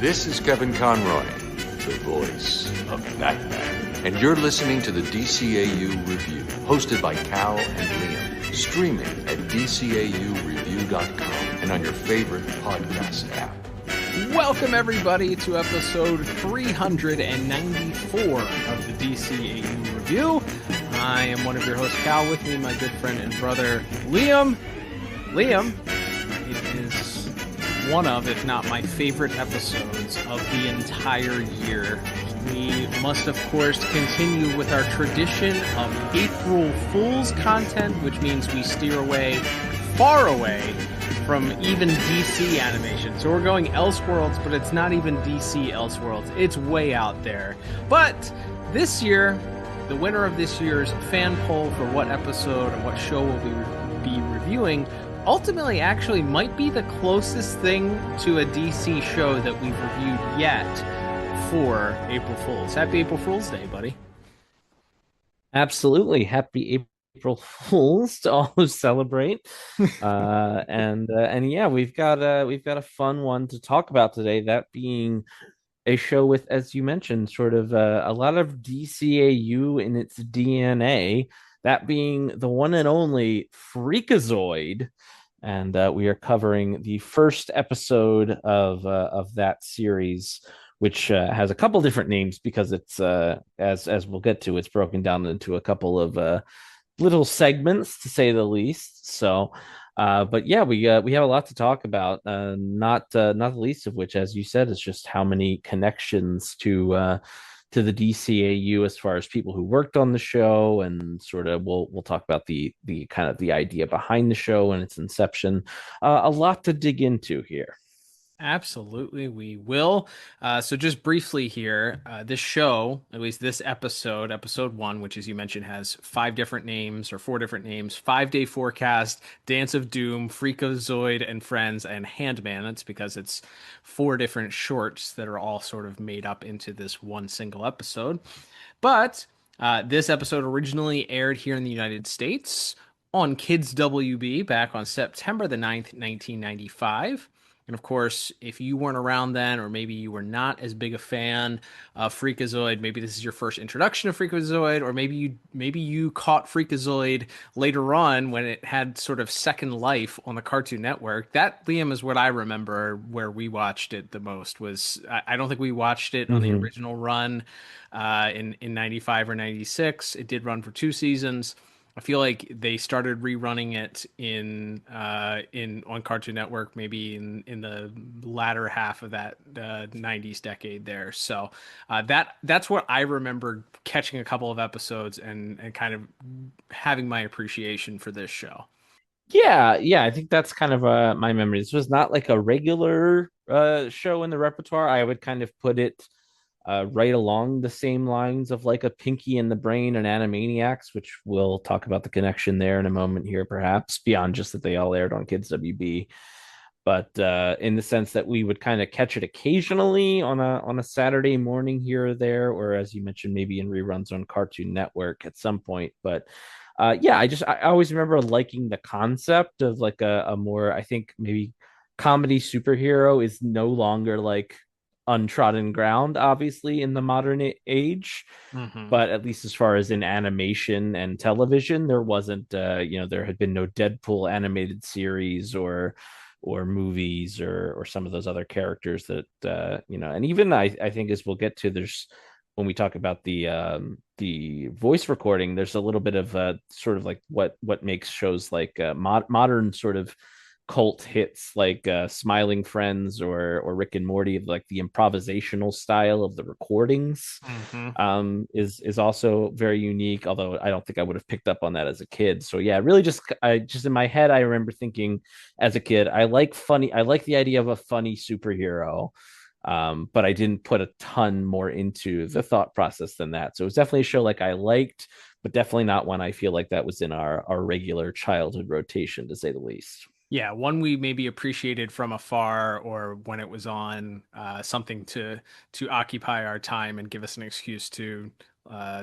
This is Kevin Conroy, the voice of Batman. And you're listening to the DCAU Review, hosted by Cal and Liam, streaming at DCAUreview.com and on your favorite podcast app. Welcome, everybody, to episode 394 of the DCAU Review. I am one of your hosts, Cal. With me, my good friend and brother, Liam. Liam, it is one of, if not my favorite episodes of the entire year. We must, of course, continue with our tradition of April Fool's content, which means we steer away, far away, from even DC animation. So we're going Elseworlds, but it's not even DC Elseworlds. It's way out there. But this year, the winner of this year's fan poll for what episode or what show we'll be reviewing ultimately actually might be the closest thing to a DC show that we've reviewed yet for April Fools. Happy April Fool's Day, buddy. Absolutely. Happy April Fools to all who celebrate. And yeah, we've got a fun one to talk about today, that being a show with, as you mentioned, sort of a lot of DCAU in its DNA, that being the one and only Freakazoid. And we are covering the first episode of that series, which has a couple different names because it's as we'll get to, it's broken down into a couple of little segments, to say the least. So, but yeah, we have a lot to talk about. Not the least of which, as you said, is just how many connections to the DCAU as far as people who worked on the show, and sort of we'll talk about the kind of the idea behind the show and its inception. A lot to dig into here. Absolutely, we will. So just briefly here, this show, at least this episode 1, which as you mentioned has 5 different names or 4 different names: 5-Day Forecast, Dance of Doom, Freakazoid and Friends, and Handman. That's because it's 4 different shorts that are all sort of made up into this one single episode. But this episode originally aired here in the United States on Kids WB back on September the 9th, 1995. And of course, if you weren't around then, or maybe you were not as big a fan of Freakazoid, maybe this is your first introduction to Freakazoid, or maybe you caught Freakazoid later on when it had sort of second life on the Cartoon Network. That, Liam, is what I remember where we watched it the most. Was I don't think we watched it on the original run in 95 or 96. It did run for 2 seasons. I feel like they started rerunning it on Cartoon Network maybe in the latter half of that 90s decade there. So that's what I remember, catching a couple of episodes and kind of having my appreciation for this show. Yeah, I think that's kind of my memory. This was not like a regular show in the repertoire. I would kind of put it right along the same lines of like a Pinky and the Brain and Animaniacs, which we'll talk about the connection there in a moment here, perhaps, beyond just that they all aired on Kids WB. But in the sense that we would kind of catch it occasionally on a Saturday morning here or there, or as you mentioned, maybe in reruns on Cartoon Network at some point. But yeah, I always remember liking the concept of like a more, I think maybe comedy superhero is no longer like untrodden ground, obviously, in the modern age. But at least as far as in animation and television, there wasn't there had been no Deadpool animated series or movies or some of those other characters that and even I think, as we'll get to, there's, when we talk about the voice recording, there's a little bit of sort of like what makes shows like modern sort of cult hits like Smiling Friends or Rick and Morty, like the improvisational style of the recordings is also very unique, although I don't think I would have picked up on that as a kid. So yeah, really just in my head, I remember thinking as a kid, I like the idea of a funny superhero, but I didn't put a ton more into the thought process than that. So it was definitely a show like I liked, but definitely not one I feel like that was in our regular childhood rotation, to say the least. Yeah, one we maybe appreciated from afar, or when it was on, something to occupy our time and give us an excuse to, uh,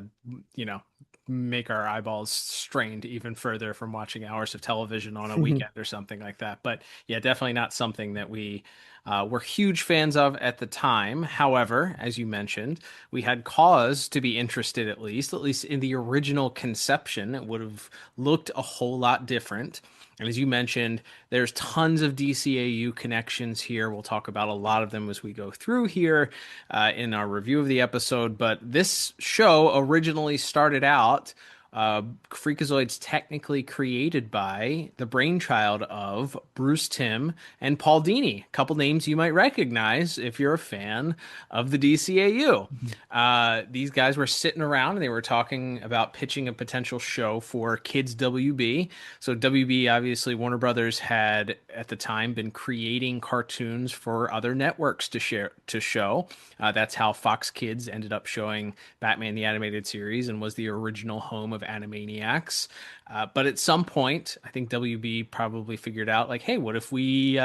make our eyeballs strained even further from watching hours of television on a weekend or something like that. But yeah, definitely not something that we were huge fans of at the time. However, as you mentioned, we had cause to be interested at least in the original conception. It would have looked a whole lot different. And as you mentioned, there's tons of DCAU connections here. We'll talk about a lot of them as we go through here in our review of the episode. But this show originally started out Freakazoid's technically created by the brainchild of Bruce Timm and Paul Dini. A couple names you might recognize if you're a fan of the DCAU. These guys were sitting around and they were talking about pitching a potential show for Kids WB. So WB, obviously, Warner Brothers had at the time been creating cartoons for other networks to show. That's how Fox Kids ended up showing Batman the Animated Series and was the original home of Animaniacs. But at some point, I think WB probably figured out, like, hey, what if we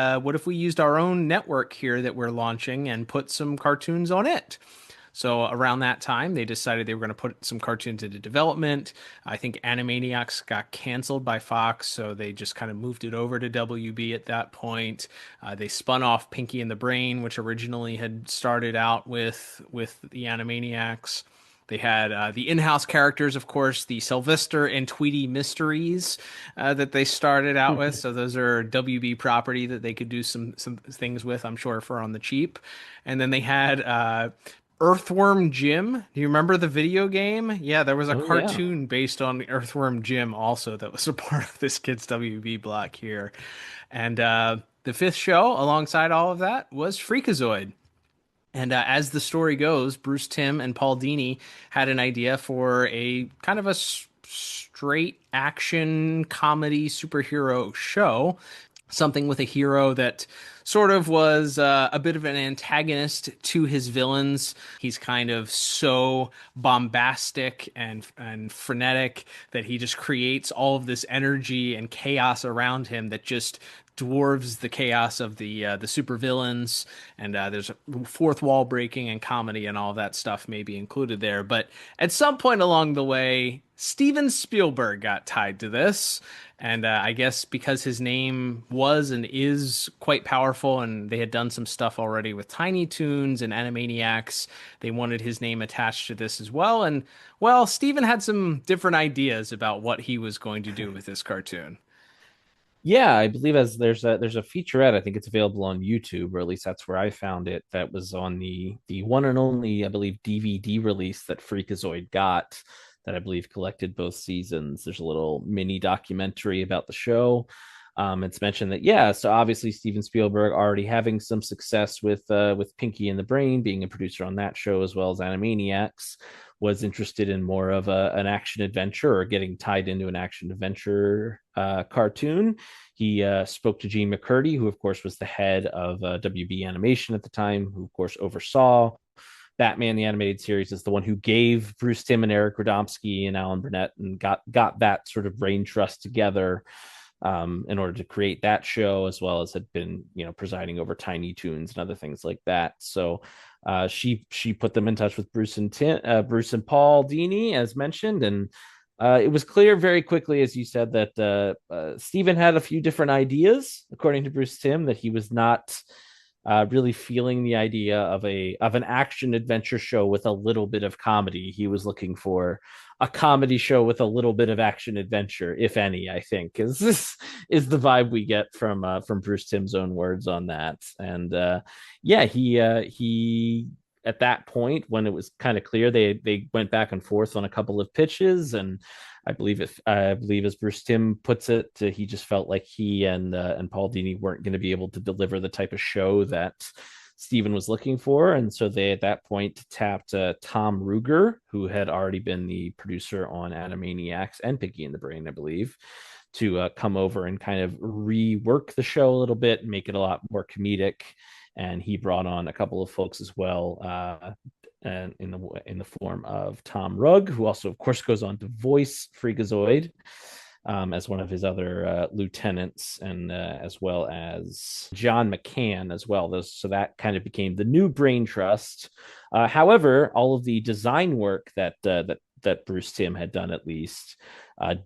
used our own network here that we're launching and put some cartoons on it? So around that time, they decided they were going to put some cartoons into development. I think Animaniacs got canceled by Fox, so they just kind of moved it over to WB at that point. They spun off Pinky and the Brain, which originally had started out with the Animaniacs. They had the in-house characters, of course, the Sylvester and Tweety Mysteries that they started out with. So those are WB property that they could do some things with, I'm sure, for on the cheap. And then they had Earthworm Jim. Do you remember the video game? Yeah, there was a cartoon based on Earthworm Jim also that was a part of this Kids WB block here. And the fifth show alongside all of that was Freakazoid. And as the story goes, Bruce Timm and Paul Dini had an idea for a kind of a straight action comedy superhero show, something with a hero that sort of was a bit of an antagonist to his villains. He's kind of so bombastic and frenetic that he just creates all of this energy and chaos around him that just dwarves the chaos of the supervillains. And there's a fourth wall breaking and comedy and all that stuff may be included there. But at some point along the way, Steven Spielberg got tied to this. And I guess because his name was and is quite powerful, and they had done some stuff already with Tiny Toons and Animaniacs, they wanted his name attached to this as well. And, well, Steven had some different ideas about what he was going to do with this cartoon. Yeah, I believe as there's a featurette. I think it's available on YouTube, or at least that's where I found it. That was on the one and only, I believe, DVD release that Freakazoid got. That I believe collected both seasons. There's a little mini documentary about the show. It's mentioned that, yeah, so obviously Steven Spielberg already having some success with Pinky and the Brain, being a producer on that show as well as Animaniacs, was interested in more of an action adventure, or getting tied into an action adventure cartoon. He spoke to Gene McCurdy, who of course was the head of WB Animation at the time, who of course oversaw Batman the Animated Series, is the one who gave Bruce Timm and Eric Radomski and Alan Burnett and got that sort of brain trust together in order to create that show, as well as had been, presiding over Tiny Toons and other things like that. So she put them in touch with Bruce and Paul Dini, as mentioned, and it was clear very quickly, as you said, that Steven had a few different ideas, according to Bruce Timm, that he was not really feeling the idea of an action adventure show with a little bit of comedy. He was looking for a comedy show with a little bit of action adventure, if any. I think is the vibe we get from Bruce Timm's own words on that. And he at that point, when it was kind of clear, they went back and forth on a couple of pitches, and I believe as Bruce Timm puts it, he just felt like he and Paul Dini weren't going to be able to deliver the type of show that Steven was looking for, and so they at that point tapped Tom Ruegger, who had already been the producer on Animaniacs and Pinky and the Brain, I believe, to come over and kind of rework the show a little bit and make it a lot more comedic. And he brought on a couple of folks as well, and in the form of Tom Rugg, who also, of course, goes on to voice Freakazoid as one of his other lieutenants, and as well as John McCann as well. So that kind of became the new brain trust. However, all of the design work that that Bruce Timm had done, at least,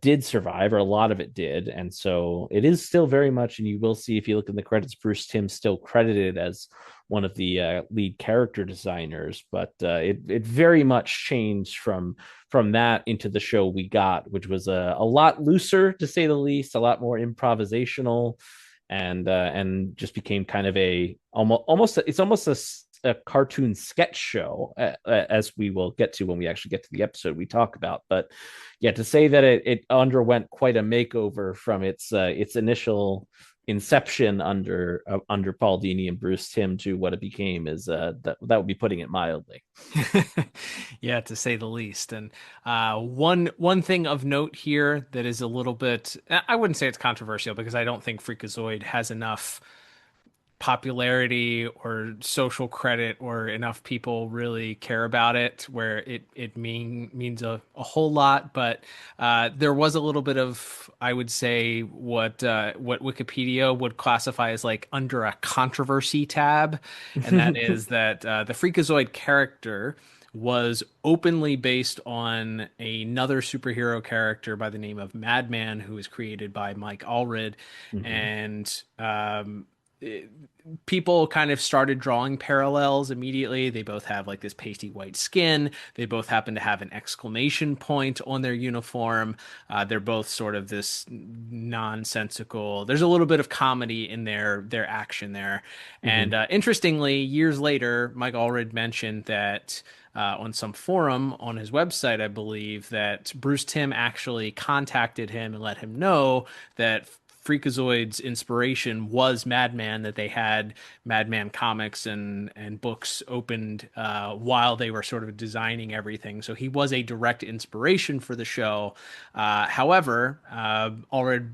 did survive, or a lot of it did. And so it is still very much, and you will see if you look in the credits, Bruce Timm still credited as one of the lead character designers. But it very much changed from that into the show we got, which was a lot looser, to say the least, a lot more improvisational, and just became kind of a almost it's almost a cartoon sketch show, as we will get to when we actually get to the episode we talk about. But yeah, to say that it underwent quite a makeover from its initial inception under Paul Dini and Bruce Timm to what it became is that would be putting it mildly. Yeah, to say the least. And one thing of note here that is a little bit, I wouldn't say it's controversial because I don't think Freakazoid has enough popularity or social credit or enough people really care about it where it means a whole lot. But there was a little bit of, I would say, what Wikipedia would classify as like under a controversy tab, and that is that the Freakazoid character was openly based on another superhero character by the name of Madman, who was created by Mike Allred. Mm-hmm. And people kind of started drawing parallels immediately. They both have like this pasty white skin. They both happen to have an exclamation point on their uniform. They're both sort of this nonsensical. There's a little bit of comedy in their action there. And Mm-hmm. interestingly, years later, Mike Allred mentioned that on some forum on his website, I believe, that Bruce Timm actually contacted him and let him know that Freakazoid's inspiration was Madman, that they had Madman comics and books opened while they were sort of designing everything. So he was a direct inspiration for the show. However, Allred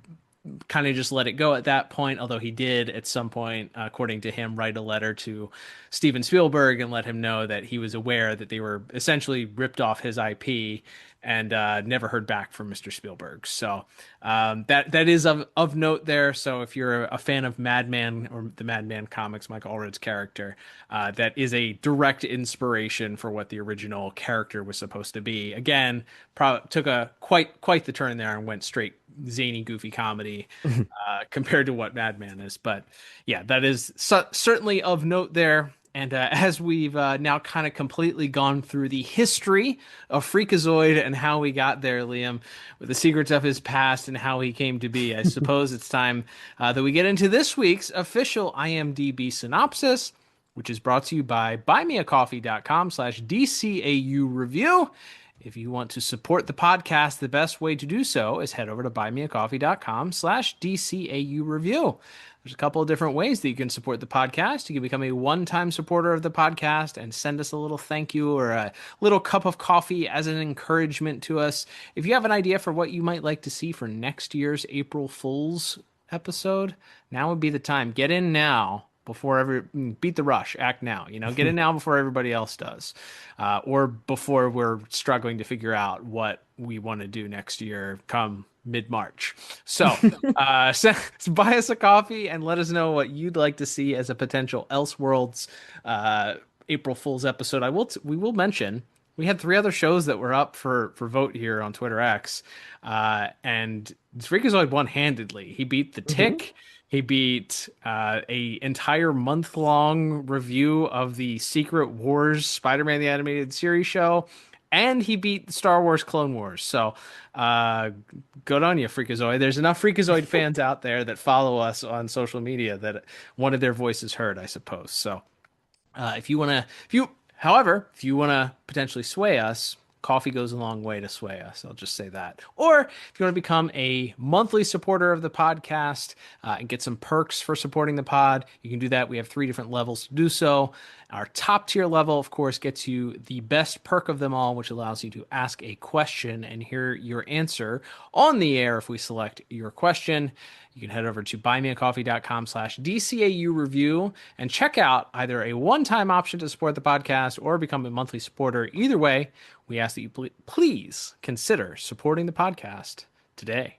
kind of just let it go at that point, although he did at some point, according to him, write a letter to Steven Spielberg and let him know that he was aware that they were essentially ripped off his IP, and never heard back from Mr. Spielberg. So that is of note there. So if you're a fan of Madman or the Madman comics, Michael Allred's character, that is a direct inspiration for what the original character was supposed to be. Again, took a quite the turn there and went straight zany, goofy comedy compared to what Madman is. But yeah, that is certainly of note there. And as we've now kind of completely gone through the history of Freakazoid and how we got there, Liam, with the secrets of his past and how he came to be, I suppose it's time that we get into this week's official IMDb synopsis, which is brought to you by buymeacoffee.com/DCAU review. If you want to support the podcast, the best way to do so is head over to buymeacoffee.com/DCAU review. There's a couple of different ways that you can support the podcast. You can become a one-time supporter of the podcast and send us a little thank you or a little cup of coffee as an encouragement to us. If you have an idea for what you might like to see for next year's April Fool's episode, now would be the time. Get in now before beat the rush, act now, get in now before everybody else does, or before we're struggling to figure out what we want to do next year come mid-March. So buy us a coffee and let us know what you'd like to see as a potential Elseworlds April Fool's episode. We will mention we had 3 other shows that were up for vote here on Twitter X, and Freakazoid won handedly. He beat The Tick. Mm-hmm. He beat a entire month-long review of the Secret Wars Spider-Man the Animated Series show, and he beat Star Wars Clone Wars. So good on you, Freakazoid. There's enough Freakazoid fans out there that follow us on social media that wanted their voices heard, I suppose. So if you want to potentially sway us, coffee goes a long way to sway us. I'll just say that. Or if you want to become a monthly supporter of the podcast and get some perks for supporting the pod, you can do that. We have 3 different levels to do so. Our top tier level, of course, gets you the best perk of them all, which allows you to ask a question and hear your answer on the air if we select your question. You can head over to buymeacoffee.com/DCAU review and check out either a one-time option to support the podcast or become a monthly supporter. Either way, we ask that you please consider supporting the podcast today.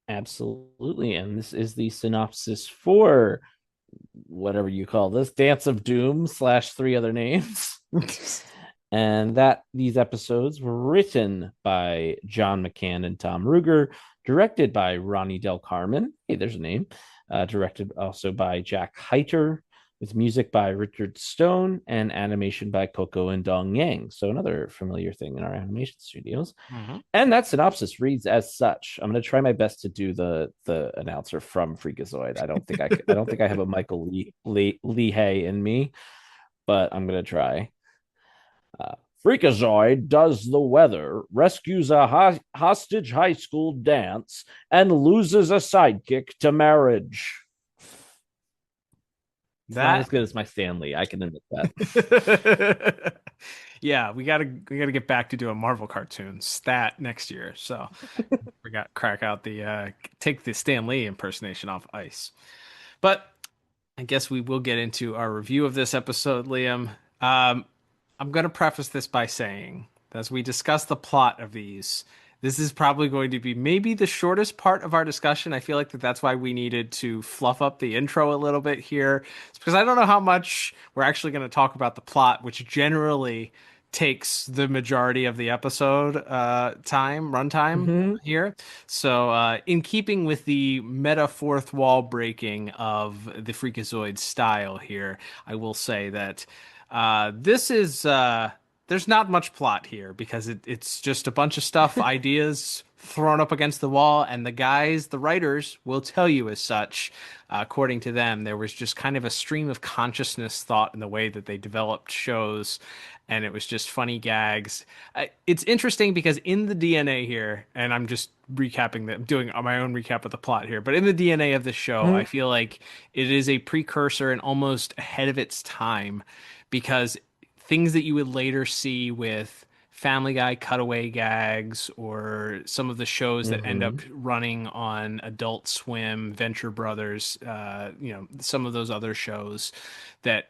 Absolutely. And this is the synopsis for whatever you call this, Dance of Doom / three other names. And that these episodes were written by John McCann and Tom Ruger, directed by Ronnie Del Carmen. Hey, there's a name. Directed also by Jack Heiter, with music by Richard Stone and animation by Coco and Dong Yang. So another familiar thing in our animation studios. Mm-hmm. And that synopsis reads as such. I'm going to try my best to do the announcer from Freakazoid. I don't think I have a Michael Lee Hay in me, but I'm going to try. Freakazoid does the weather, rescues a hostage high school dance, and loses a sidekick to marriage. It's not as good as my Stanley. I can admit that. Yeah, we gotta get back to doing Marvel cartoons that next year. So we got crack out the take the Stan Lee impersonation off ice. But I guess we will get into our review of this episode, Liam. I'm going to preface this by saying, as we discuss the plot of these, this is probably going to be maybe the shortest part of our discussion. I feel like that's why we needed to fluff up the intro a little bit here. It's because I don't know how much we're actually going to talk about the plot, which generally takes the majority of the episode runtime here. So in keeping with the meta fourth wall breaking of the Freakazoid style here, I will say that this is there's not much plot here because it's just a bunch of stuff, ideas thrown up against the wall, and the writers will tell you as such. According to them, there was just kind of a stream of consciousness thought in the way that they developed shows, and it was just funny gags. It's interesting because in the DNA here, and I'm just doing my own recap of the plot here, but in the DNA of the show, I feel like it is a precursor and almost ahead of its time, because things that you would later see with Family Guy cutaway gags or some of the shows that end up running on Adult Swim, Venture Brothers, some of those other shows that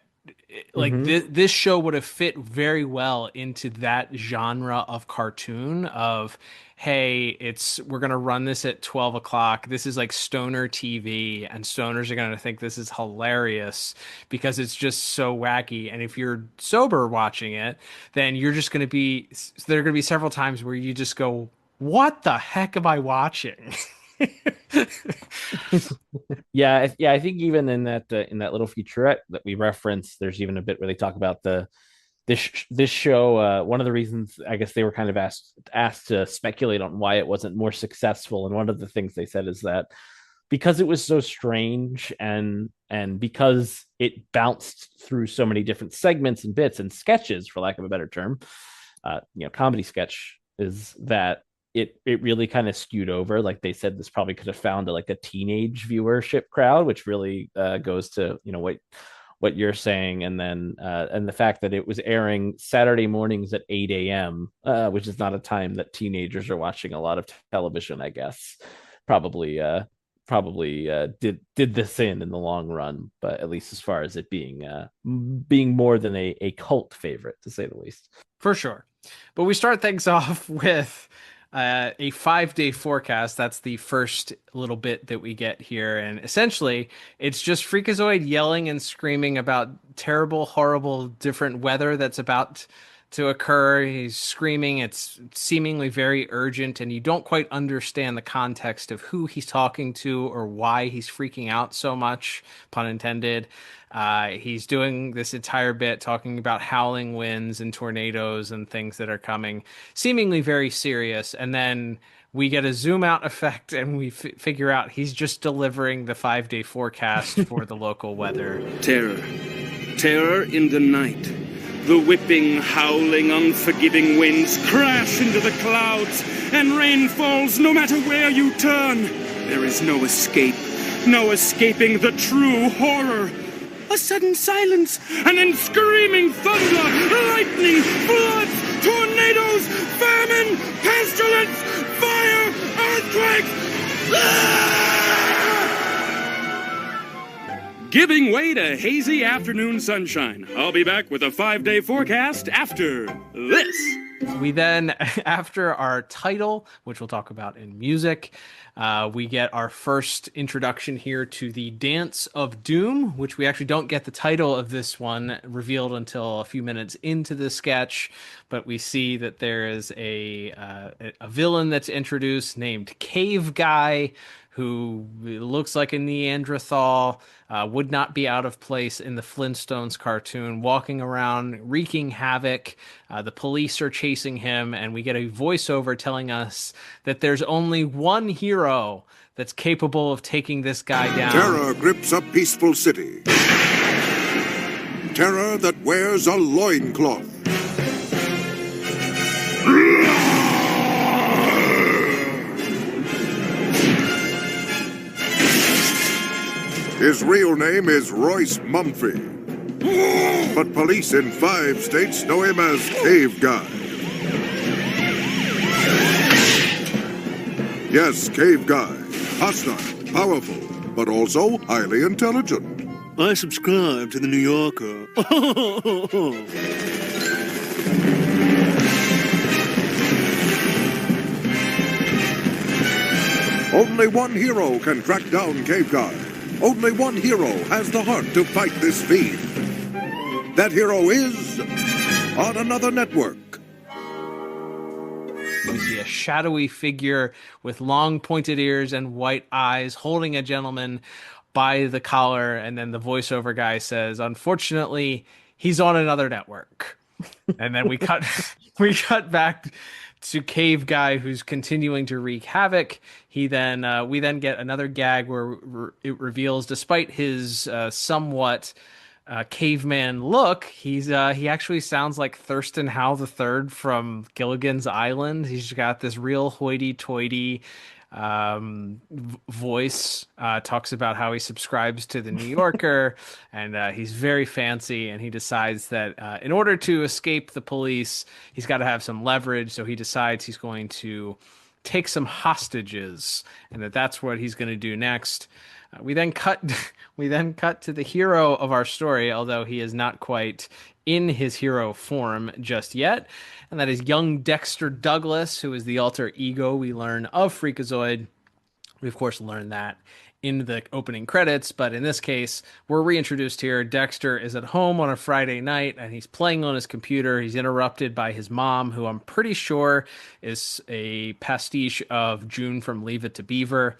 this show would have fit very well into that genre of cartoon of, hey, we're going to run this at 12 o'clock. This is like stoner TV, and stoners are going to think this is hilarious because it's just so wacky. And if you're sober watching it, then there are going to be several times where you just go, what the heck am I watching? Yeah, I think even in that little featurette that we referenced, there's even a bit where they talk about this show. One of the reasons I guess they were kind of asked to speculate on why it wasn't more successful, and one of the things they said is that because it was so strange and because it bounced through so many different segments and bits and sketches, for lack of a better term, comedy sketch, is that it really kind of skewed over. Like they said, this probably could have found a teenage viewership crowd, which really goes to what you're saying, and then and the fact that it was airing Saturday mornings at 8 a.m., which is not a time that teenagers are watching a lot of television, I guess. Probably did this in the long run, but at least as far as it being more than a cult favorite, to say the least. For sure. But we start things off with a 5-day forecast. That's the first little bit that we get here. And essentially, it's just Freakazoid yelling and screaming about terrible, horrible, different weather that's about to occur. He's screaming. It's seemingly very urgent, and you don't quite understand the context of who he's talking to or why he's freaking out so much, pun intended. He's doing this entire bit talking about howling winds and tornadoes and things that are coming, seemingly very serious. And then we get a zoom out effect, and we figure out he's just delivering the 5-day forecast for the local weather. Terror in the night. The whipping, howling, unforgiving winds crash into the clouds, and rain falls no matter where you turn. There is no escape, no escaping the true horror. A sudden silence, and then screaming thunder, lightning, floods, tornadoes, famine, pestilence, fire, earthquake! Giving way to hazy afternoon sunshine. I'll be back with a 5-day forecast after this. We then, after our title, which we'll talk about in music, we get our first introduction here to the Dance of Doom, which we actually don't get the title of this one revealed until a few minutes into the sketch, but we see that there is a villain that's introduced named Cave Guy, who looks like a Neanderthal, would not be out of place in the Flintstones cartoon, walking around wreaking havoc. The police are chasing him, and we get a voiceover telling us that there's only one hero that's capable of taking this guy down. Terror grips a peaceful city. Terror that wears a loincloth. His real name is Royce Mumphy, but police in 5 states know him as Cave Guy. Yes, Cave Guy. Hostile, powerful, but also highly intelligent. I subscribe to the New Yorker. Only one hero can track down Cave Guy. Only one hero has the heart to fight this fiend. That hero is on another network. We see a shadowy figure with long pointed ears and white eyes holding a gentleman by the collar, and then the voiceover guy says, "Unfortunately, he's on another network." And then we cut back to Cave Guy, who's continuing to wreak havoc. We then get another gag where it reveals, despite his somewhat caveman look, he actually sounds like Thurston Howell III from Gilligan's Island. He's got this real hoity-toity voice. Talks about how he subscribes to the New Yorker, and he's very fancy, and he decides that in order to escape the police, he's got to have some leverage, so he decides he's going to take some hostages, and that's what he's going to do next. We then cut to the hero of our story, although he is not quite in his hero form just yet, and that is young Dexter Douglas, who is the alter ego we learn of Freakazoid. We, of course, learn that in the opening credits, but in this case, we're reintroduced here. Dexter is at home on a Friday night, and he's playing on his computer. He's interrupted by his mom, who I'm pretty sure is a pastiche of June from Leave It to Beaver.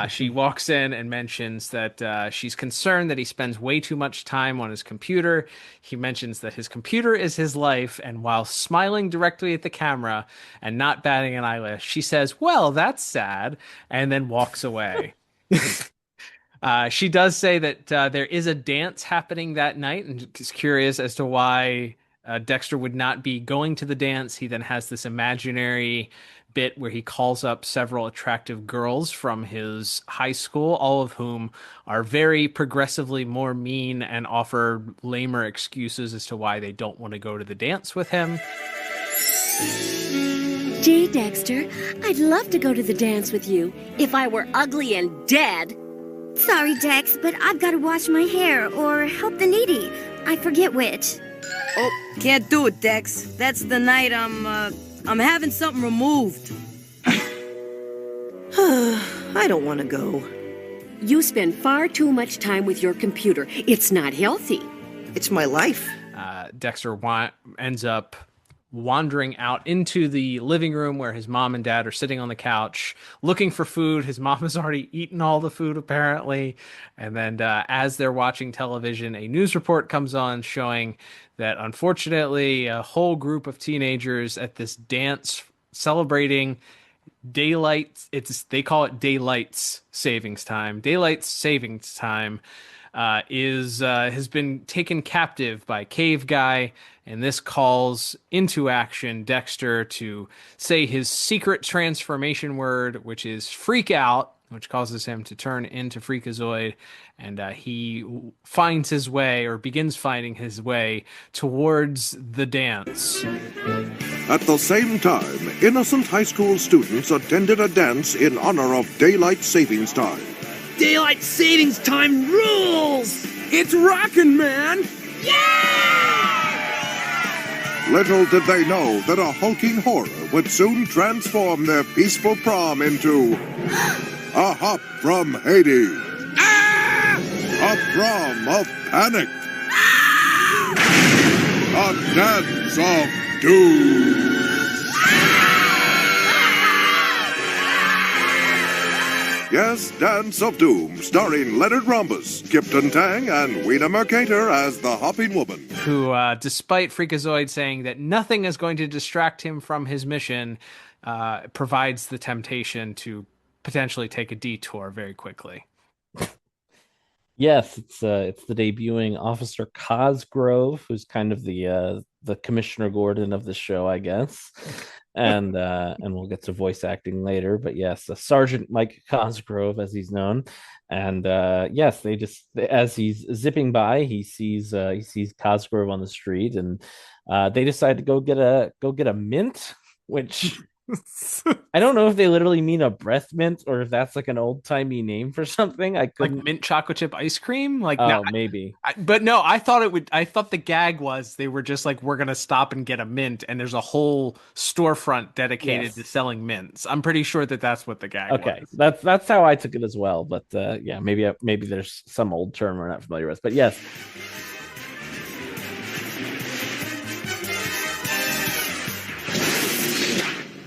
She walks in and mentions that she's concerned that he spends way too much time on his computer. He mentions that his computer is his life, and while smiling directly at the camera and not batting an eyelash, she says, "Well, that's sad," and then walks away. She does say that there is a dance happening that night, and is curious as to why Dexter would not be going to the dance. He then has this imaginary bit where he calls up several attractive girls from his high school, all of whom are very progressively more mean and offer lamer excuses as to why they don't want to go to the dance with him. Gee, Dexter, I'd love to go to the dance with you if I were ugly and dead. Sorry, Dex, but I've got to wash my hair or help the needy. I forget which. Oh, can't do it, Dex. That's the night I'm having something removed. I don't want to go. You spend far too much time with your computer. It's not healthy. It's my life. Dexter ends up wandering out into the living room where his mom and dad are sitting on the couch looking for food. His mom has already eaten all the food, apparently. And then as they're watching television, a news report comes on showing that, unfortunately, a whole group of teenagers at this dance celebrating daylight, they call it daylight savings time, has been taken captive by Cave Guy, and this calls into action Dexter to say his secret transformation word, which is freak out, which causes him to turn into Freakazoid, and he finds his way, or begins finding his way, towards the dance. At the same time, innocent high school students attended a dance in honor of daylight savings time. Daylight savings time rules! It's rockin', man! Little did they know that a hulking horror would soon transform their peaceful prom into a hop from Hades. A prom of panic. A dance of doom. Yes, Dance of Doom, starring Leonard Rhombus, Kipton Tang, and Weena Mercator as the Hopping Woman. Who, despite Freakazoid saying that nothing is going to distract him from his mission, provides the temptation to potentially take a detour very quickly. Yes, it's the debuting Officer Cosgrove, who's kind of the Commissioner Gordon of the show, I guess. And we'll get to voice acting later, but yes, Sergeant Mike Cosgrove, as he's known. And yes, as he's zipping by, he sees Cosgrove on the street, and they decide to go get a mint, which I don't know if they literally mean a breath mint or if that's like an old timey name for something. I couldn't... Like mint chocolate chip ice cream. Like, no, maybe. But no, I thought it would. I thought the gag was they were just like, we're gonna stop and get a mint, and there's a whole storefront dedicated to selling mints. I'm pretty sure that that's what the gag was. That's how I took it as well. But yeah, maybe there's some old term we're not familiar with. But yes.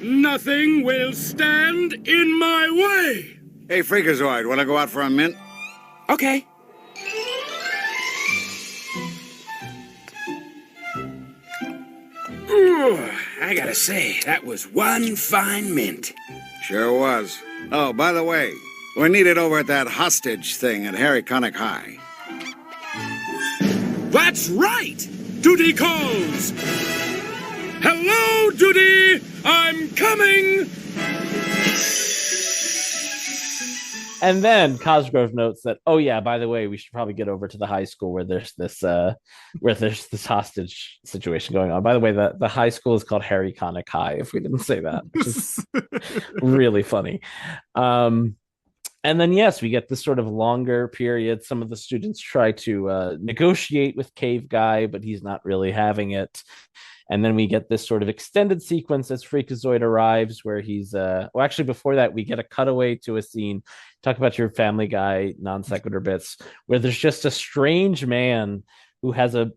Nothing will stand in my way! Hey, Freakazoid, wanna go out for a mint? Okay. Ooh, I gotta say, that was one fine mint. Sure was. Oh, by the way, we're needed over at that hostage thing at Harry Connick High. That's right! Duty calls! Hello, Duty! I'm coming! And then Cosgrove notes that, oh yeah, by the way, we should probably get over to the high school where there's this hostage situation going on. By the way, the high school is called Harry Connick High, if we didn't say that, which is really funny. And then, yes, we get this sort of longer period. Some of the students try to negotiate with Cave Guy, but he's not really having it. And then we get this sort of extended sequence as Freakazoid arrives where he's, well, actually, before that, we get a cutaway to a scene. Talk about your Family Guy non sequitur bits, where there's just a strange man who has a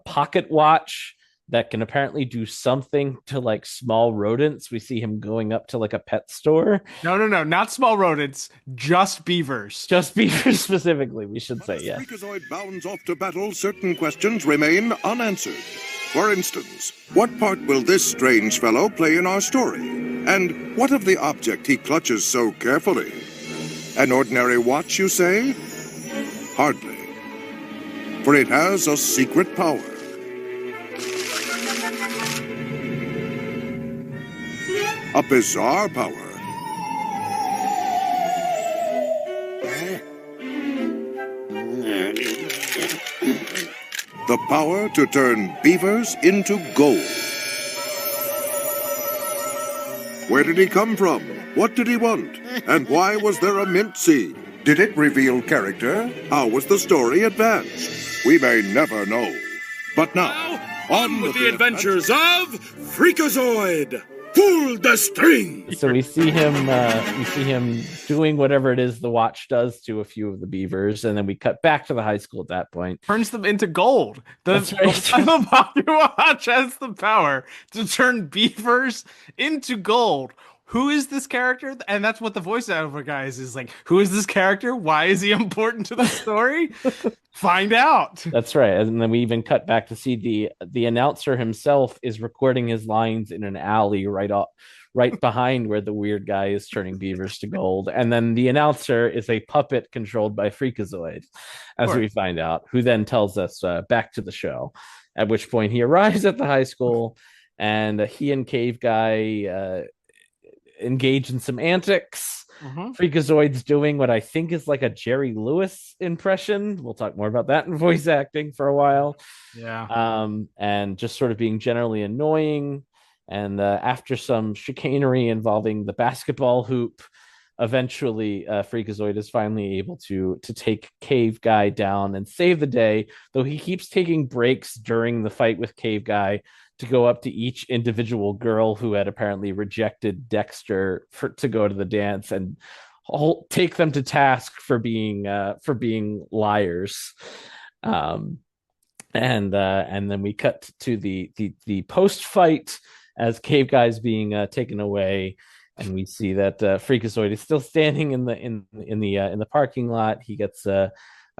pocket watch that can apparently do something to like small rodents. We see him going up to like a pet store. No, not small rodents, just beavers. Just beavers specifically, we should say, yeah. As Freakazoid bounds off to battle, certain questions remain unanswered. For instance, what part will this strange fellow play in our story? And what of the object he clutches so carefully? An ordinary watch, you say? Hardly. For it has a secret power. A bizarre power. The power to turn beavers into gold. Where did he come from? What did he want? And why was there a mint scene? Did it reveal character? How was the story advanced? We may never know. But now, on with the adventures of Freakazoid! Pull the string! So we see him doing whatever it is the watch does to a few of the beavers, and then we cut back to the high school at that point. Turns them into gold. That's right. The pocket watch has the power to turn beavers into gold. Who is this character? And that's what the voiceover guy is like, who is this character? Why is he important to the story? Find out. That's right. And then we even cut back to see the announcer himself is recording his lines in an alley right behind where the weird guy is turning beavers to gold. And then the announcer is a puppet controlled by Freakazoid, as we find out, who then tells us back to the show, at which point he arrives at the high school and he and Cave Guy engage in some antics. Freakazoid's doing what I think is like a Jerry Lewis impression. We'll talk more about that in voice acting for a while. Yeah. And just sort of being generally annoying. And after some chicanery involving the basketball hoop, eventually Freakazoid is finally able to take Cave Guy down and save the day, though he keeps taking breaks during the fight with Cave Guy to go up to each individual girl who had apparently rejected Dexter to go to the dance and take them to task for being liars. And then we cut to the post fight as Cave Guy's being taken away, and we see that Freakazoid is still standing in the parking lot. He gets a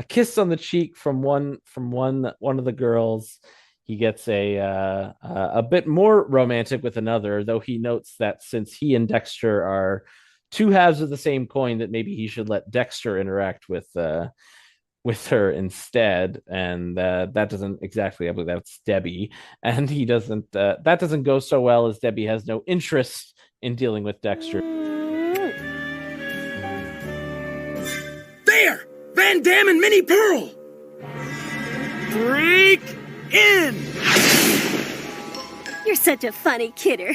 kiss on the cheek from one of the girls. He gets a bit more romantic with another, though he notes that since he and Dexter are two halves of the same coin, that maybe he should let Dexter interact with her instead, and that doesn't exactly, I believe that's Debbie, and he doesn't that doesn't go so well, as Debbie has no interest in dealing with Dexter. There! Van Damme and Minnie Pearl! Freak in! You're such a funny kidder.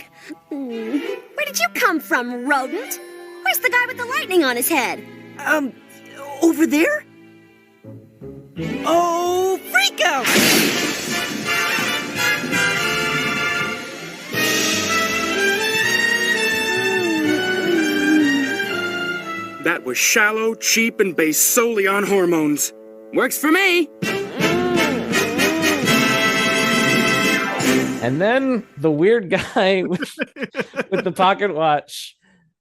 Where did you come from, rodent? Where's the guy with the lightning on his head? Over there? Oh, freak out! That was shallow, cheap, and based solely on hormones. Works for me! And then the weird guy with the pocket watch,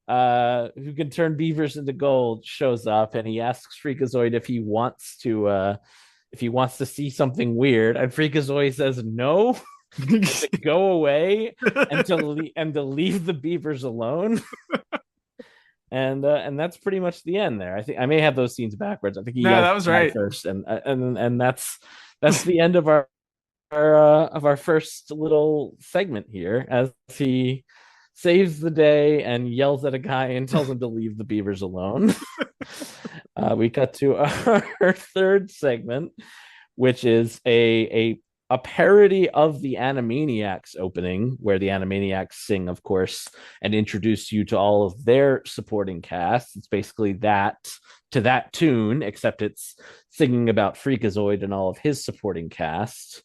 who can turn beavers into gold, shows up, and he asks Freakazoid if he wants to see something weird, and Freakazoid says no, to go away and to leave the beavers alone. And that's pretty much the end there. I think I may have those scenes backwards. I think that was right first, and that's the end of our first little segment here, as he saves the day and yells at a guy and tells him to leave the beavers alone. We cut to our third segment, which is a parody of the Animaniacs opening, where the Animaniacs sing, of course, and introduce you to all of their supporting cast. It's basically that to that tune, except it's singing about Freakazoid and all of his supporting cast.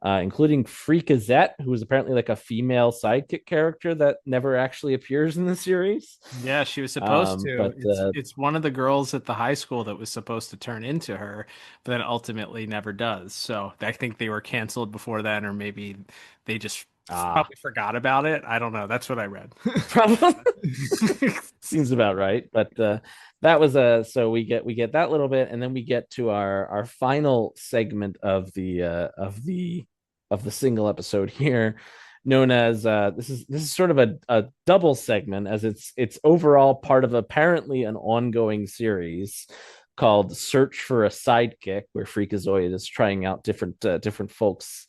Including Freakazette, who is apparently like a female sidekick character that never actually appears in the series. Yeah, she was supposed to. But, it's one of the girls at the high school that was supposed to turn into her, but then ultimately never does. So I think they were canceled before then, or maybe they just probably forgot about it. I don't know. That's what I read. Probably seems about right. But that was so we get that little bit, and then we get to our final segment of the single episode here, known as this is sort of a double segment, as it's overall part of apparently an ongoing series called Search for a Sidekick, where Freakazoid is trying out different folks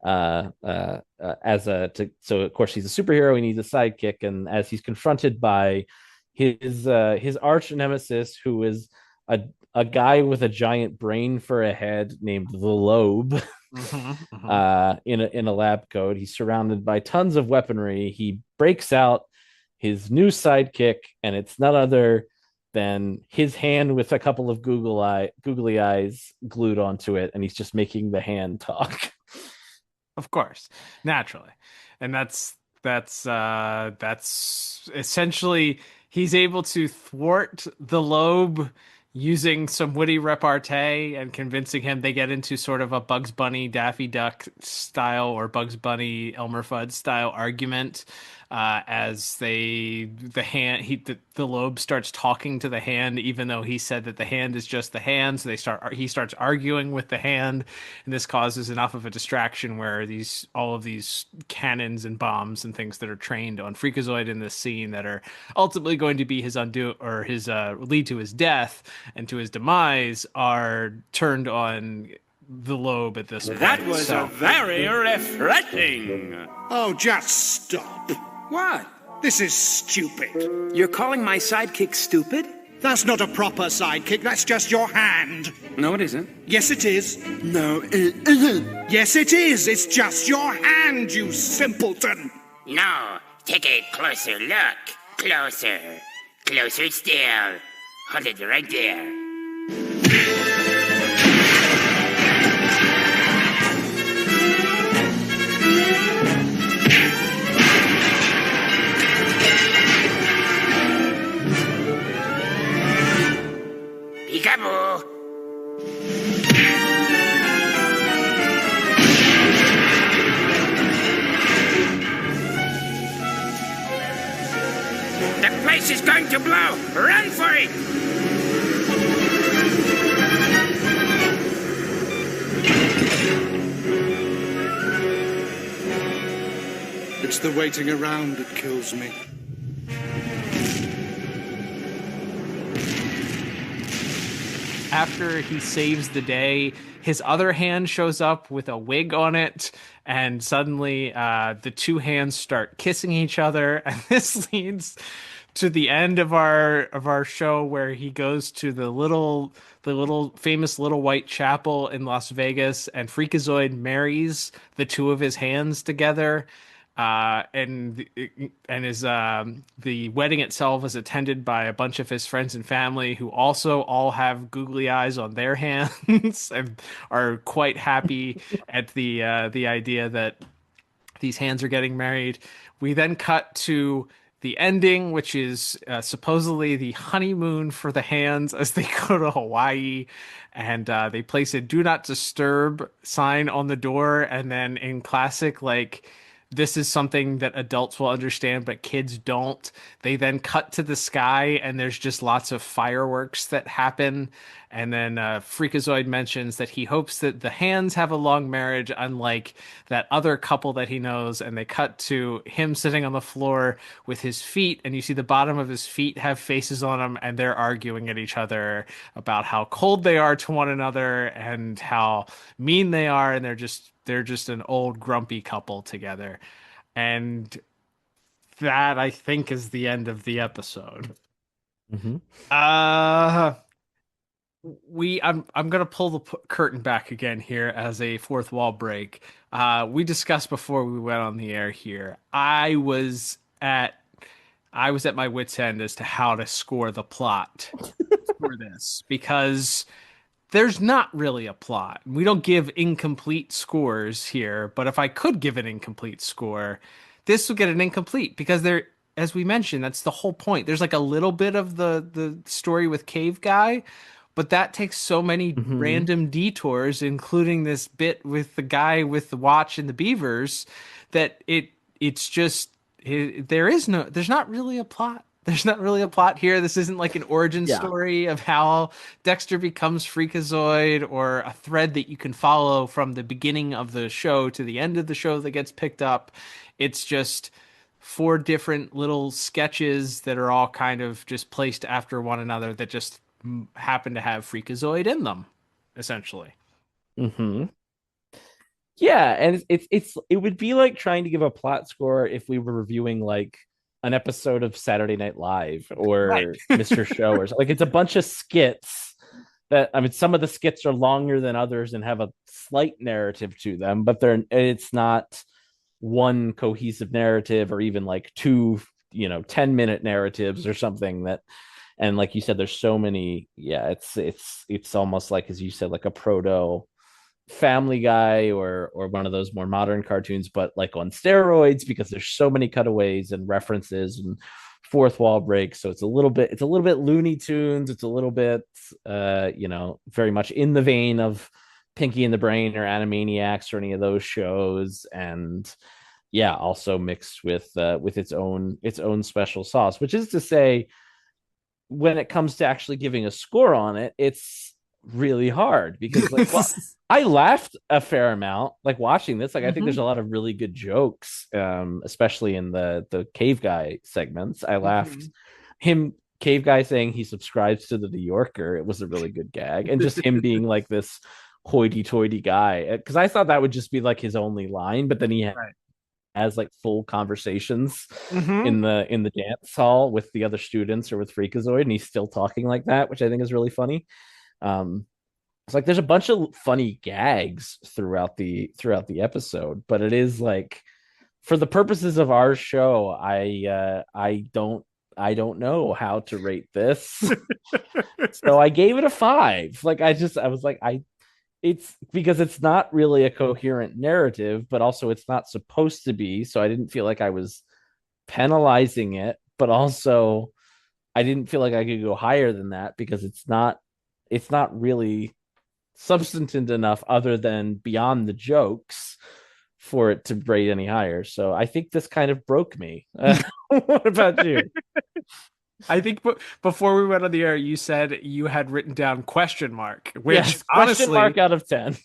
so of course he's a superhero, he needs a sidekick, and as he's confronted by his arch nemesis, who is a guy with a giant brain for a head named the Lobe. In a lab coat, he's surrounded by tons of weaponry. He breaks out his new sidekick, and it's none other than his hand with a couple of googly eyes glued onto it, and he's just making the hand talk. Of course, naturally, and that's essentially he's able to thwart the Lobe using some witty repartee and convincing him. They get into sort of a Bugs Bunny, Daffy Duck style, or Bugs Bunny, Elmer Fudd style argument, as the Lobe starts talking to the hand, even though he said that the hand is just the hand. So he starts arguing with the hand, and this causes enough of a distraction where all of these cannons and bombs and things that are trained on Freakazoid in this scene that are ultimately going to be his lead to his death and to his demise are turned on the Lobe at this point. That was very refreshing. Oh, just stop. What? This is stupid. You're calling my sidekick stupid? That's not a proper sidekick, that's just your hand. No, it isn't. Yes, it is. No, it isn't. Yes, it is. It's just your hand, you simpleton. No, take a closer look. Closer. Closer still. Hold it right there. Peekaboo! The place is going to blow! Run for it! It's the waiting around that kills me. After he saves the day, his other hand shows up with a wig on it, and suddenly the two hands start kissing each other, and this leads to the end of our show, where he goes to the little famous little white chapel in Las Vegas, and Freakazoid marries the two of his hands together. And is the wedding itself is attended by a bunch of his friends and family, who also all have googly eyes on their hands and are quite happy at the idea that these hands are getting married. We then cut to the ending, which is supposedly the honeymoon for the hands as they go to Hawaii, and they place a "Do Not Disturb" sign on the door, and then in classic, like, this is something that adults will understand, but kids don't. They then cut to the sky, and there's just lots of fireworks that happen. And then Freakazoid mentions that he hopes that the hands have a long marriage, unlike that other couple that he knows. And they cut to him sitting on the floor with his feet, and you see the bottom of his feet have faces on them, and they're arguing at each other about how cold they are to one another and how mean they are, and they're just an old grumpy couple together. And that, I think, is the end of the episode. Mm-hmm. I'm gonna pull the curtain back again here as a fourth wall break. We discussed before we went on the air here. I was at my wit's end as to how to score the plot for this, because there's not really a plot. We don't give incomplete scores here, but if I could give an incomplete score, this would get an incomplete, because there, as we mentioned, that's the whole point. There's like a little bit of the story with Cave Guy, but that takes so many random detours, including this bit with the guy with the watch and the beavers, that there's not really a plot. There's not really a plot here. This isn't like an origin story of how Dexter becomes Freakazoid, or a thread that you can follow from the beginning of the show to the end of the show that gets picked up. It's just 4 different little sketches that are all kind of just placed after one another that just happen to have Freakazoid in them, essentially. Mm-hmm. Yeah, and it would be like trying to give a plot score if we were reviewing like an episode of Saturday Night Live or Mr. Show or something. Like, it's a bunch of skits that, I mean, some of the skits are longer than others and have a slight narrative to them, but it's not one cohesive narrative, or even like 2, 10-minute narratives or something that. And like you said, there's so many. Yeah, it's almost like, as you said, like a proto Family Guy or one of those more modern cartoons, but like on steroids, because there's so many cutaways and references and fourth wall breaks. So it's a little bit Looney Tunes. It's a little bit very much in the vein of Pinky and the Brain or Animaniacs or any of those shows. And yeah, also mixed with its own special sauce, which is to say, when it comes to actually giving a score on it, it's really hard, because like, I laughed a fair amount like watching this. Like, I think there's a lot of really good jokes, especially in the Cave Guy segments. I laughed. Cave Guy saying he subscribes to the New Yorker, it was a really good gag. And just him being like this hoity-toity guy, because I thought that would just be like his only line, but then he has like full conversations in the dance hall with the other students or with Freakazoid, and he's still talking like that, which I think is really funny. It's like there's a bunch of funny gags throughout the episode, but it is like, for the purposes of our show, I I don't know how to rate this. So I gave it a 5. Like I was like, it's because it's not really a coherent narrative, but also it's not supposed to be. So I didn't feel like I was penalizing it, but also I didn't feel like I could go higher than that because it's not really substantive enough other than beyond the jokes for it to rate any higher. So I think this kind of broke me. What about you? I think before we went on the air, you said you had written down question mark, which Yes, honestly, question mark out of 10.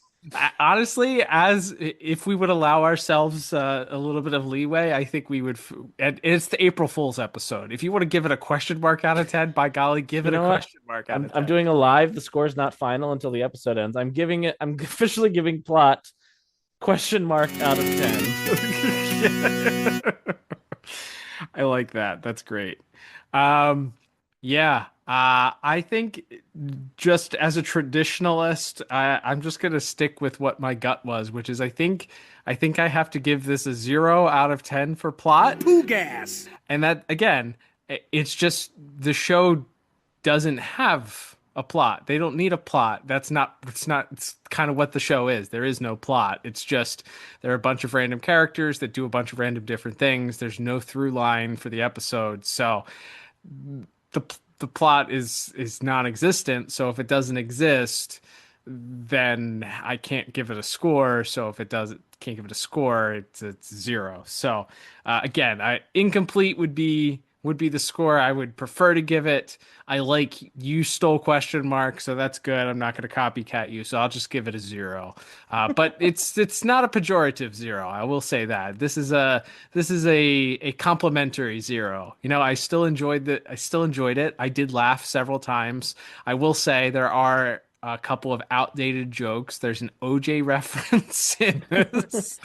Honestly, as if we would allow ourselves a little bit of leeway, I think we would. And it's the April Fool's episode. If you want to give it a question mark out of 10, by golly, give it a question mark out of 10. I'm doing a live. The score's not final until the episode ends. I'm officially giving plot question mark out of 10. I like that. That's great. Yeah. I think just as a traditionalist, I'm just gonna stick with what my gut was, which is I think I have to give this a 0 out of 10 for plot. Poo gas. And that again, it's just the show doesn't have a plot. They don't need a plot. It's kind of what the show is. There is no plot. It's just there are a bunch of random characters that do a bunch of random different things. There's no through line for the episode. So the plot is non-existent. So if it doesn't exist, then I can't give it a score. So if it does, can't give it a score, it's 0. So again, incomplete would be the score I would prefer to give it. I like you stole question mark, so that's good. I'm not going to copycat you, so I'll just give it a 0. But it's not a pejorative 0. I will say that this is a complimentary 0. You know, I still enjoyed it. I did laugh several times. I will say there are a couple of outdated jokes. There's an OJ reference in this,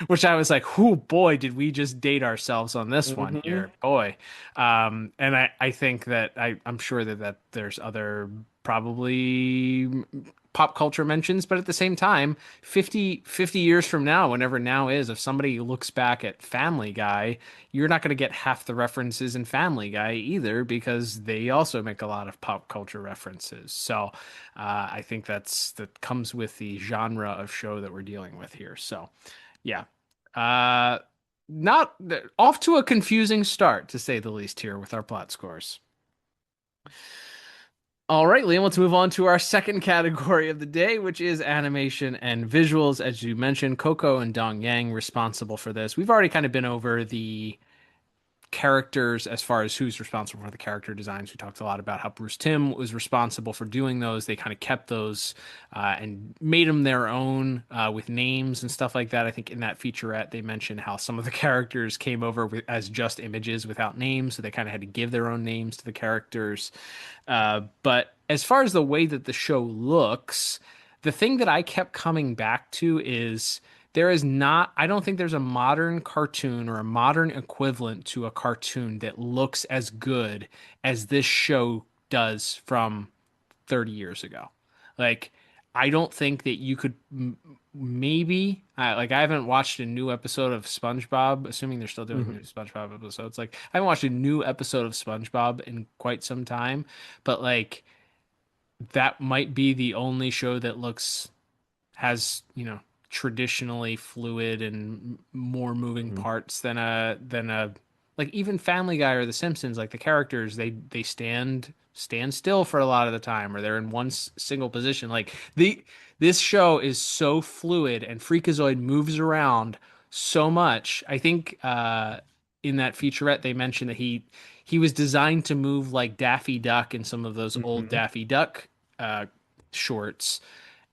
which I was like, "Oh boy, did we just date ourselves on this one here, boy." And I think that I'm sure that there's other probably pop culture mentions, but at the same time, 50 years from now, whenever now is, if somebody looks back at Family Guy, you're not going to get half the references in Family Guy either, because they also make a lot of pop culture references. So I think that comes with the genre of show that we're dealing with here. So yeah. Not off to a confusing start, to say the least, here with our plot scores. All right, Liam, let's move on to our second category of the day, which is animation and visuals. As you mentioned, Coco and Dong Yang responsible for this. We've already kind of been over the characters as far as who's responsible for the character designs. We talked a lot about how Bruce Timm was responsible for doing those. They kind of kept those and made them their own with names and stuff like that. I think in that featurette they mentioned how some of the characters came over as just images without names, so they kind of had to give their own names to the characters. But as far as the way that the show looks, the thing that I kept coming back to is I don't think there's a modern cartoon or a modern equivalent to a cartoon that looks as good as this show does from 30 years ago. Like, I don't think that you could maybe, I haven't watched a new episode of SpongeBob, assuming they're still doing new SpongeBob episodes. Like, I haven't watched a new episode of SpongeBob in quite some time, but like, that might be the only show that has, traditionally fluid and more moving parts than a like even Family Guy or The Simpsons. Like, the characters, they stand still for a lot of the time, or they're in one single position. Like, this show is so fluid, and Freakazoid moves around so much. I think in that featurette they mentioned that he was designed to move like Daffy Duck in some of those old Daffy Duck shorts.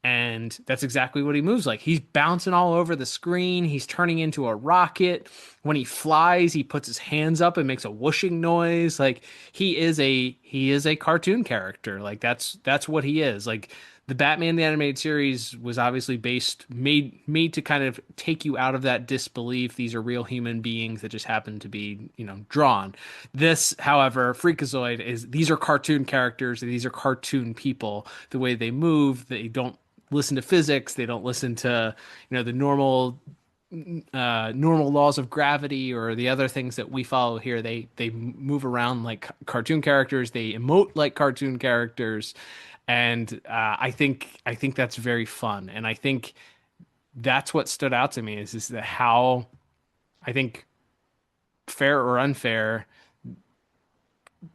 And that's exactly what he moves like. He's bouncing all over the screen. He's turning into a rocket. When he flies, he puts his hands up and makes a whooshing noise. Like, he is a cartoon character. Like, that's what he is. Like, the Batman the Animated Series was obviously made to kind of take you out of that disbelief. These are real human beings that just happen to be, drawn. This, however, Freakazoid these are cartoon characters. These are cartoon people. The way they move, they don't listen to physics. They don't listen to, the normal normal laws of gravity or the other things that we follow here. They move around like cartoon characters. They emote like cartoon characters, and I think that's very fun. And I think that's what stood out to me is that how I think fair or unfair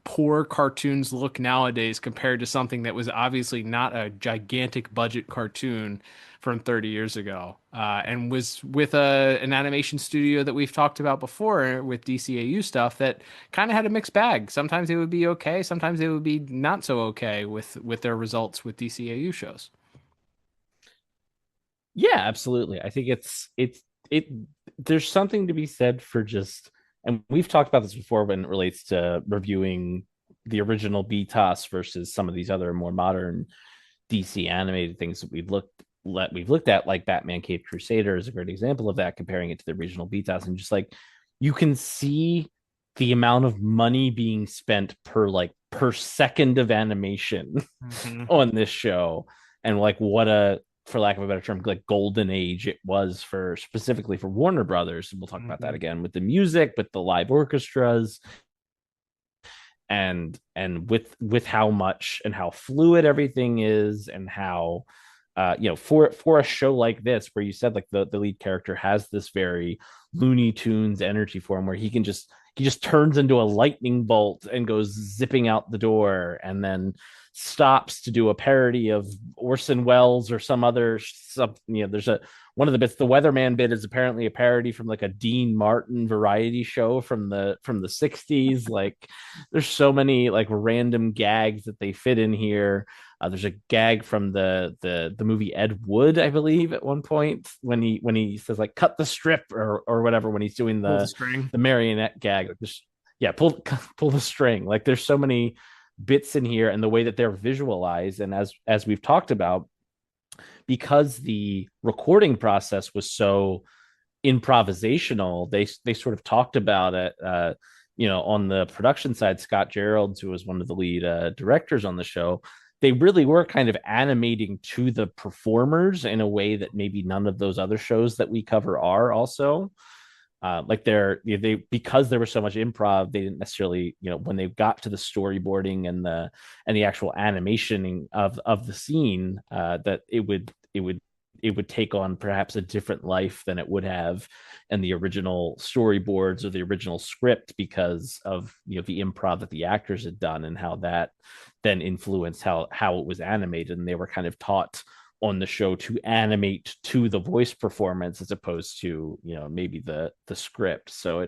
poor cartoons look nowadays compared to something that was obviously not a gigantic budget cartoon from 30 years ago, and was with an animation studio that we've talked about before with DCAU stuff that kind of had a mixed bag. Sometimes it would be okay, sometimes it would be not so okay with their results with DCAU shows. Yeah, absolutely. I think it there's something to be said for just, and we've talked about this before when it relates to reviewing the original BTOS versus some of these other more modern DC animated things that we've looked at, like Batman Caped Crusader is a great example of that, comparing it to the original BTOS, and just like you can see the amount of money being spent per second of animation on this show, and like what a, for lack of a better term, like golden age it was for specifically for Warner Brothers. We'll talk about that again with the music, with the live orchestras, and with how much and how fluid everything is, and how for a show like this where you said like the lead character has this very Looney Tunes energy for him, where he just turns into a lightning bolt and goes zipping out the door, and then stops to do a parody of Orson Welles or some other there's a one of the bits, the Weatherman bit, is apparently a parody from like a Dean Martin variety show from the 60s. Like there's so many like random gags that they fit in here. There's a gag from the movie Ed Wood, I believe, at one point when he says like cut the strip or whatever, when he's doing the marionette gag. Like this, yeah, pull the string. Like there's so many bits in here, and the way that they're visualized, and as we've talked about, because the recording process was so improvisational, they sort of talked about it. On the production side, Scott Geralds, who was one of the lead directors on the show, they really were kind of animating to the performers in a way that maybe none of those other shows that we cover are also. Like they because there was so much improv, they didn't necessarily, when they got to the storyboarding and the actual animation of the scene, that it would take on perhaps a different life than it would have in the original storyboards or the original script, because of the improv that the actors had done, and how that then influenced how it was animated, and they were kind of taught on the show to animate to the voice performance as opposed to maybe the script. So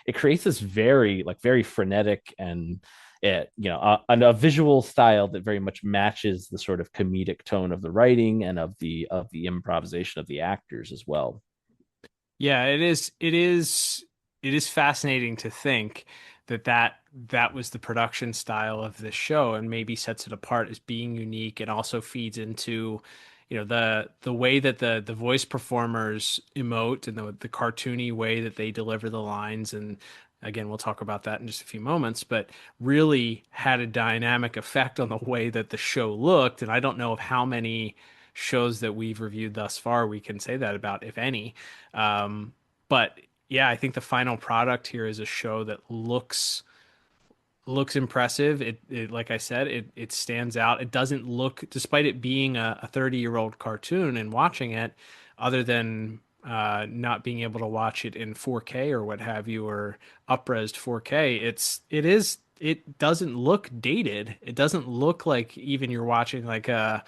it creates this very frenetic and a visual style that very much matches the sort of comedic tone of the writing and of the improvisation of the actors as well. Yeah, it is fascinating to think that was the production style of this show, and maybe sets it apart as being unique, and also feeds into the way that the voice performers emote, and the cartoony way that they deliver the lines. And again, we'll talk about that in just a few moments, but really had a dynamic effect on the way that the show looked. And I don't know of how many shows that we've reviewed thus far we can say that about, if any. But yeah, I think the final product here is a show that looks impressive. It like I said, it stands out. It doesn't look, despite it being a 30-year-old cartoon, and watching it, other than not being able to watch it in 4K or what have you, or upresed 4K, it doesn't look dated. It doesn't look like even you're watching like an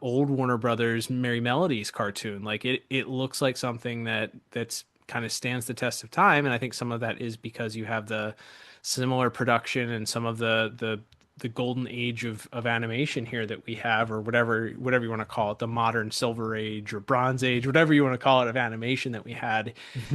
old Warner Brothers Merry Melodies cartoon. Like it looks like something that's kind of stands the test of time. And I think some of that is because you have the similar production and some of the golden age of animation here that we have, or whatever you want to call it, the modern silver age or bronze age, whatever you want to call it, of animation that we had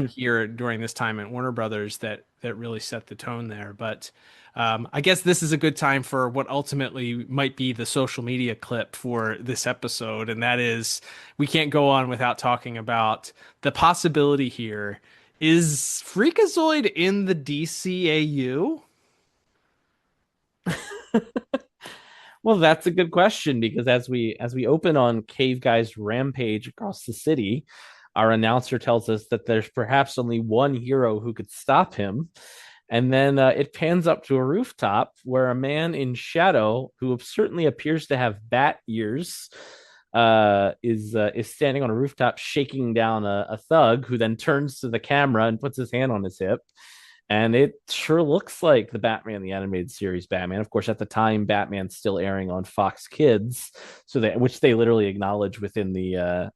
here during this time at Warner Brothers, that really set the tone there. But I guess this is a good time for what ultimately might be the social media clip for this episode, and that is, we can't go on without talking about the possibility here. Is Freakazoid in the DCAU? Well, that's a good question, because as we open on Cave Guy's rampage across the city, Our announcer tells us that there's perhaps only one hero who could stop him. And then it pans up to a rooftop where a man in shadow, who certainly appears to have bat ears, is standing on a rooftop shaking down a thug, who then turns to the camera and puts his hand on his hip. And it sure looks like the Batman, the animated series Batman. Of course, at the time, Batman's still airing on Fox Kids, so that, which they literally acknowledge within the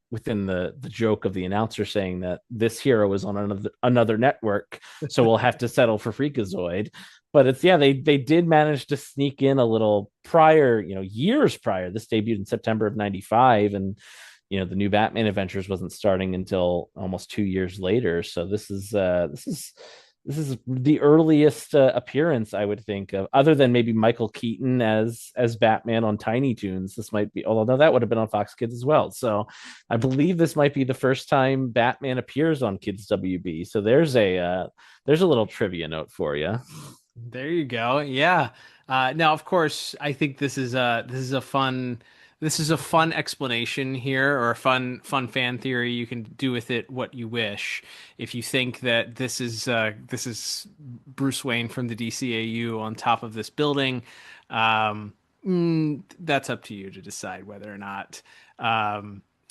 joke of the announcer saying that this hero is on another network, so we'll have to settle for Freakazoid. But it's, yeah, they did manage to sneak in a little prior, years prior. This debuted in September of '95, and the new Batman Adventures wasn't starting until almost 2 years later. So this is the earliest appearance, I would think, of, other than maybe Michael Keaton as Batman on Tiny Toons. This might be, although that would have been on Fox Kids as well. So I believe this might be the first time Batman appears on Kids WB. So there's a little trivia note for you. There you go. Yeah. Now, of course, I think this is a fun explanation here, or a fun fan theory. You can do with it what you wish. If you think that this is Bruce Wayne from the DCAU on top of this building, that's up to you to decide whether or not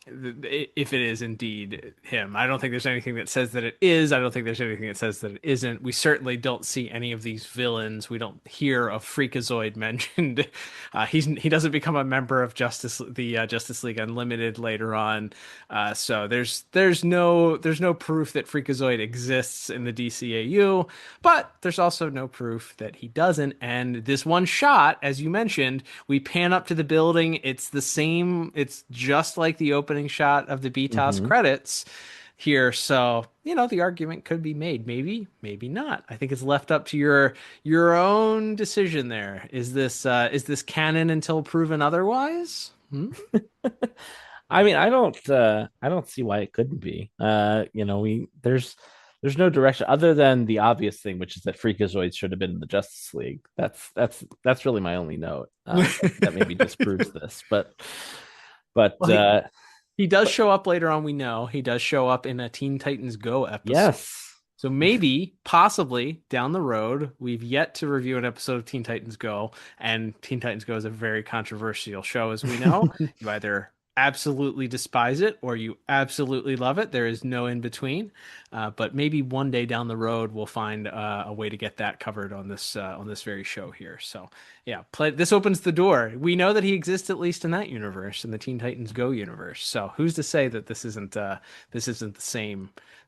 if it is indeed him. I don't think there's anything that says that it is. I don't think there's anything that says that it isn't. We certainly don't see any of these villains. We don't hear of Freakazoid mentioned. He doesn't become a member of Justice League Unlimited later on. So there's no proof that Freakazoid exists in the DCAU, but there's also no proof that he doesn't. And this one shot, as you mentioned, we pan up to the building. It's the same. It's just like the opening shot of the BTOS credits here. So, the argument could be made. Maybe not. I think it's left up to your own decision there. Is this canon until proven otherwise? I mean, I don't see why it couldn't be. There's no direction other than the obvious thing, which is that Freakazoid should have been in the Justice League. That's really my only note. That maybe disproves this, but he does show up later on. We know he does show up in a Teen Titans Go episode. Yes. So maybe, possibly down the road, we've yet to review an episode of Teen Titans Go, and Teen Titans Go is a very controversial show, as we know. You either absolutely despise it or you absolutely love it. There is no in between. But maybe one day down the road we'll find a way to get that covered on this very show here. So yeah, this opens the door. We know that he exists at least in that universe, in the Teen Titans Go universe. So who's to say that this isn't the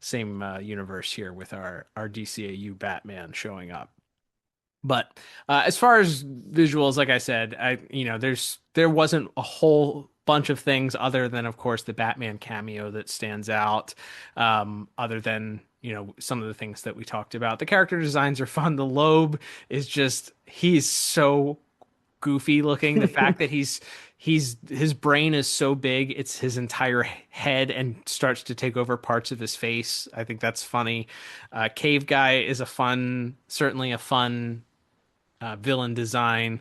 same universe here with our DCAU Batman showing up? But as far as visuals, like I said, there wasn't a whole bunch of things other than, of course, the Batman cameo that stands out. Other than some of the things that we talked about, the character designs are fun. The Loeb is he's so goofy looking. The fact that his brain is so big, it's his entire head and starts to take over parts of his face. I think that's funny. Cave Guy is certainly a fun villain design.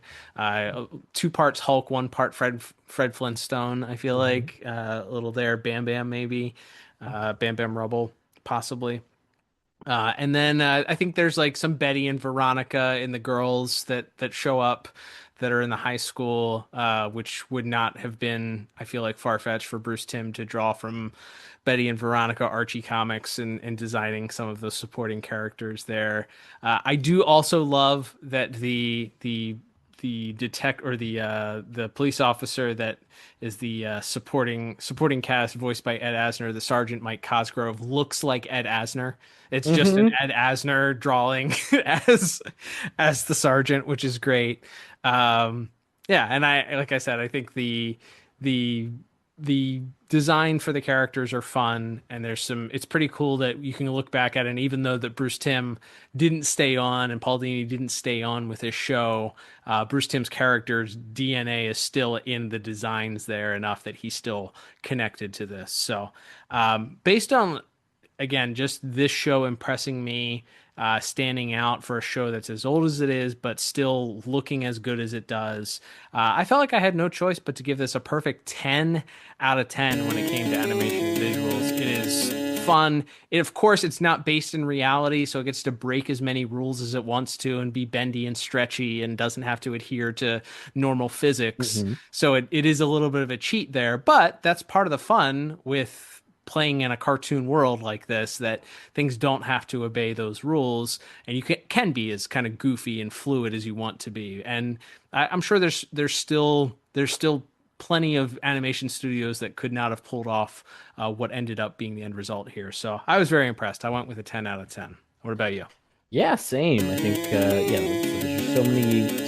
2 parts Hulk, 1 part Fred Flintstone. I feel like a little there. Bam Bam maybe, Bam Bam Rubble possibly. And then I think there's like some Betty and Veronica in the girls that show up that are in the high school, which would not have been, I feel like, far-fetched for Bruce Timm to draw from Betty and Veronica Archie comics and designing some of those supporting characters there. I do also love that the police officer that is the supporting cast voiced by Ed Asner, the Sergeant Mike Cosgrove, looks like Ed Asner. It's just an Ed Asner drawing as the sergeant, which is great. And like I said, I think the design for the characters are fun, and it's pretty cool that you can look back at it, and even though that Bruce Timm didn't stay on and Paul Dini didn't stay on with his show, Bruce Timm's character's DNA is still in the designs there enough that he's still connected to this. So based on, again, just this show impressing me standing out for a show that's as old as it is, but still looking as good as it does. I felt like I had no choice but to give this a perfect 10 out of 10 when it came to animation and visuals. It is fun. Of course, it's not based in reality, so it gets to break as many rules as it wants to and be bendy and stretchy and doesn't have to adhere to normal physics. So it is a little bit of a cheat there, but that's part of the fun with playing in a cartoon world like this, that things don't have to obey those rules, and you can be as kind of goofy and fluid as you want to be. And I'm sure there's still plenty of animation studios that could not have pulled off what ended up being the end result here. So I was very impressed. I went with a 10 out of 10. What about you? Yeah, same. I think there's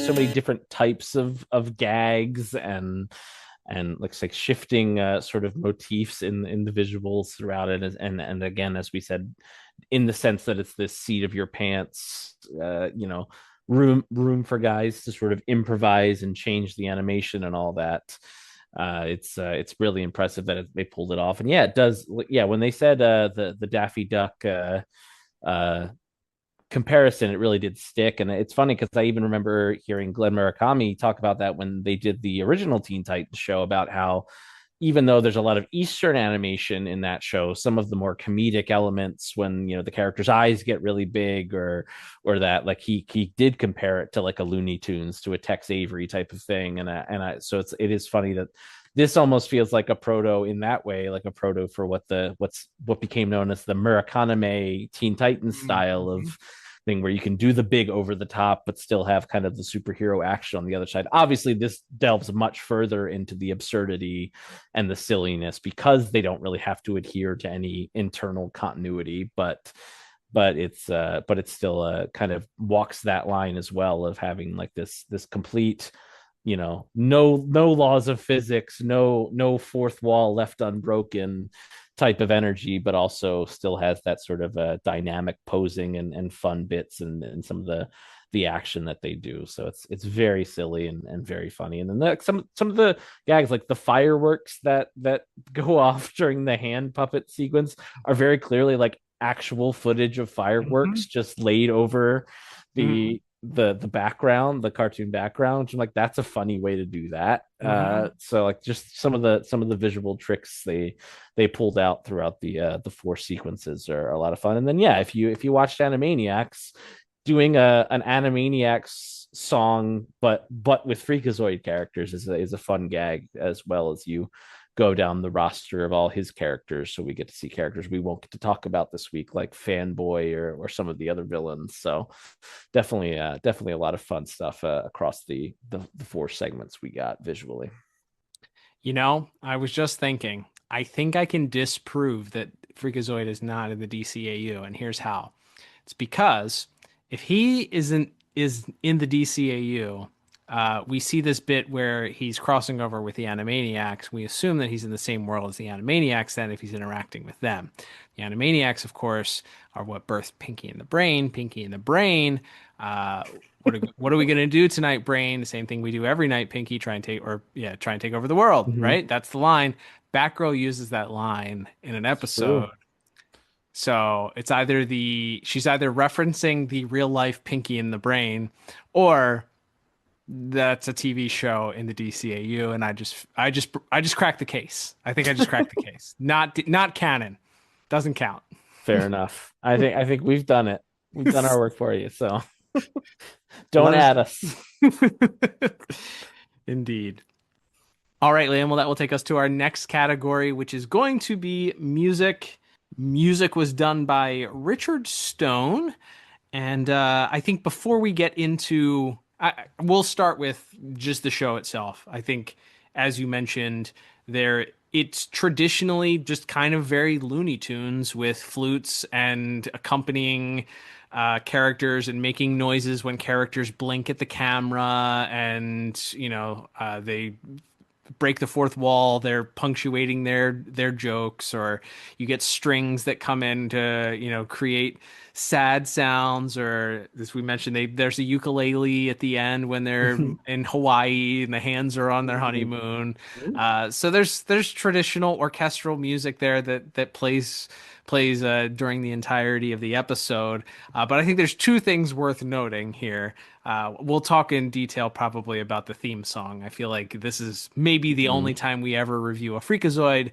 so many different types of gags and looks like shifting sort of motifs in the visuals throughout it, and again, as we said, in the sense that it's this seat of your pants, room for guys to sort of improvise and change the animation and all that. It's really impressive that they pulled it off, and yeah, it does. Yeah, when they said the Daffy Duck comparison, it really did stick. And it's funny because I even remember hearing Glenn Murakami talk about that when they did the original Teen Titans show, about how even though there's a lot of Eastern animation in that show, some of the more comedic elements, when the characters' eyes get really big, or that, like, he did compare it to like a Looney Tunes, to a Tex Avery type of thing. So it is funny that this almost feels like a proto in that way, like a proto for what became known as the Murakami Teen Titans style of thing, where you can do the big over the top but still have kind of the superhero action on the other side. Obviously, this delves much further into the absurdity and the silliness because they don't really have to adhere to any internal continuity, but it's still kind of walks that line as well, of having like this complete, no laws of physics, no fourth wall left unbroken type of energy, but also still has that sort of dynamic posing and fun bits and some of the action that they do. So it's very silly and very funny. And then some of the gags, like the fireworks that go off during the hand puppet sequence, are very clearly like actual footage of fireworks just laid over the background, the cartoon background. I'm like, that's a funny way to do that. So like just some of the visual tricks they pulled out throughout the 4 sequences are a lot of fun. And then if you watched Animaniacs, doing an Animaniacs song but with Freakazoid characters is a fun gag, as well as you go down the roster of all his characters. So we get to see characters we won't get to talk about this week, like Fanboy or some of the other villains. So definitely a lot of fun stuff across the 4 segments we got visually. I was just thinking, I think I can disprove that Freakazoid is not in the DCAU, and here's how. It's because if he is in the DCAU, we see this bit where he's crossing over with the Animaniacs. We assume that he's in the same world as the Animaniacs then, if he's interacting with them. The Animaniacs, of course, are what birthed Pinky and the Brain. Pinky and the Brain. What are we going to do tonight, Brain? The same thing we do every night, Pinky. Try and take over the world, right? That's the line. Batgirl uses that line in an episode. So it's she's either referencing the real life Pinky and the Brain, or that's a TV show in the DCAU, and I just cracked the case. I think I just cracked the case. Not canon. Doesn't count. Fair enough. I think we've done it. We've done our work for you. So don't add us. Indeed. All right, Liam. Well, that will take us to our next category, which is going to be music. Music was done by Richard Stone. And I think before we get into... we'll start with just the show itself. I think, as you mentioned, it's traditionally just kind of very Looney Tunes, with flutes and accompanying characters and making noises when characters blink at the camera, and they break the fourth wall. They're punctuating their jokes, or you get strings that come in to create sad sounds, or as we mentioned, there's a ukulele at the end when they're in Hawaii and the hands are on their honeymoon. So there's traditional orchestral music there that plays during the entirety of the episode. But I think there's two things worth noting here. We'll talk in detail probably about the theme song. I feel like this is maybe the only time we ever review a Freakazoid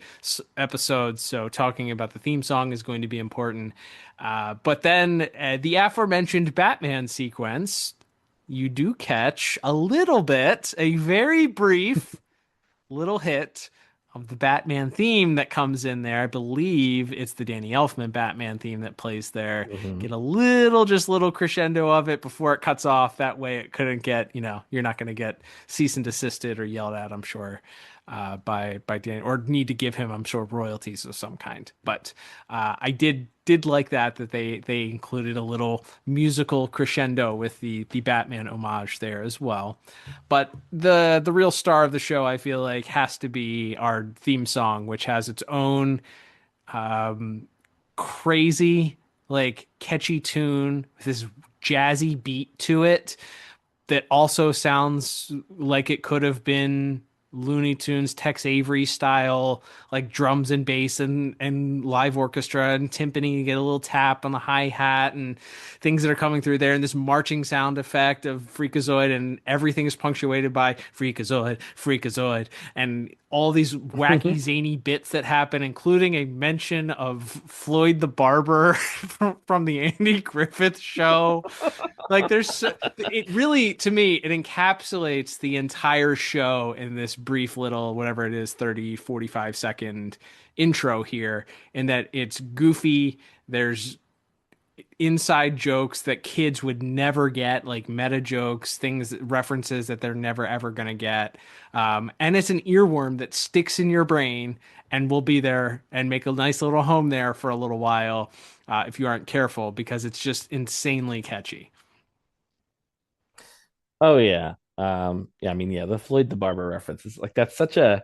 episode, so talking about the theme song is going to be important. But then the aforementioned Batman sequence, you do catch a little bit, a very brief little hit of the Batman theme that comes in there. I believe it's the Danny Elfman Batman theme that plays there. Get a little crescendo of it before it cuts off. That way it couldn't get, you're not going to get cease and desisted or yelled at, I'm sure, by Danny, or need to give him, I'm sure, royalties of some kind. But I did like that they included a little musical crescendo with the Batman homage there as well. But the real star of the show, I feel like, has to be our theme song, which has its own crazy, like, catchy tune with this jazzy beat to it that also sounds like it could have been Looney Tunes, Tex Avery style, like drums and bass and live orchestra and timpani. You get a little tap on the hi-hat and things that are coming through there, and this marching sound effect of Freakazoid, and everything is punctuated by Freakazoid, Freakazoid, and all these wacky, zany bits that happen, including a mention of Floyd the Barber from the Andy Griffith Show. Like, it really, to me, it encapsulates the entire show in this brief little, whatever it is, 30, 45 second intro here, in that it's goofy. There's inside jokes that kids would never get, like meta jokes, references that they're never ever going to get. And it's an earworm that sticks in your brain and will be there and make a nice little home there for a little while if you aren't careful, because it's just insanely catchy. Oh yeah. The Floyd the Barber reference is like, that's such a,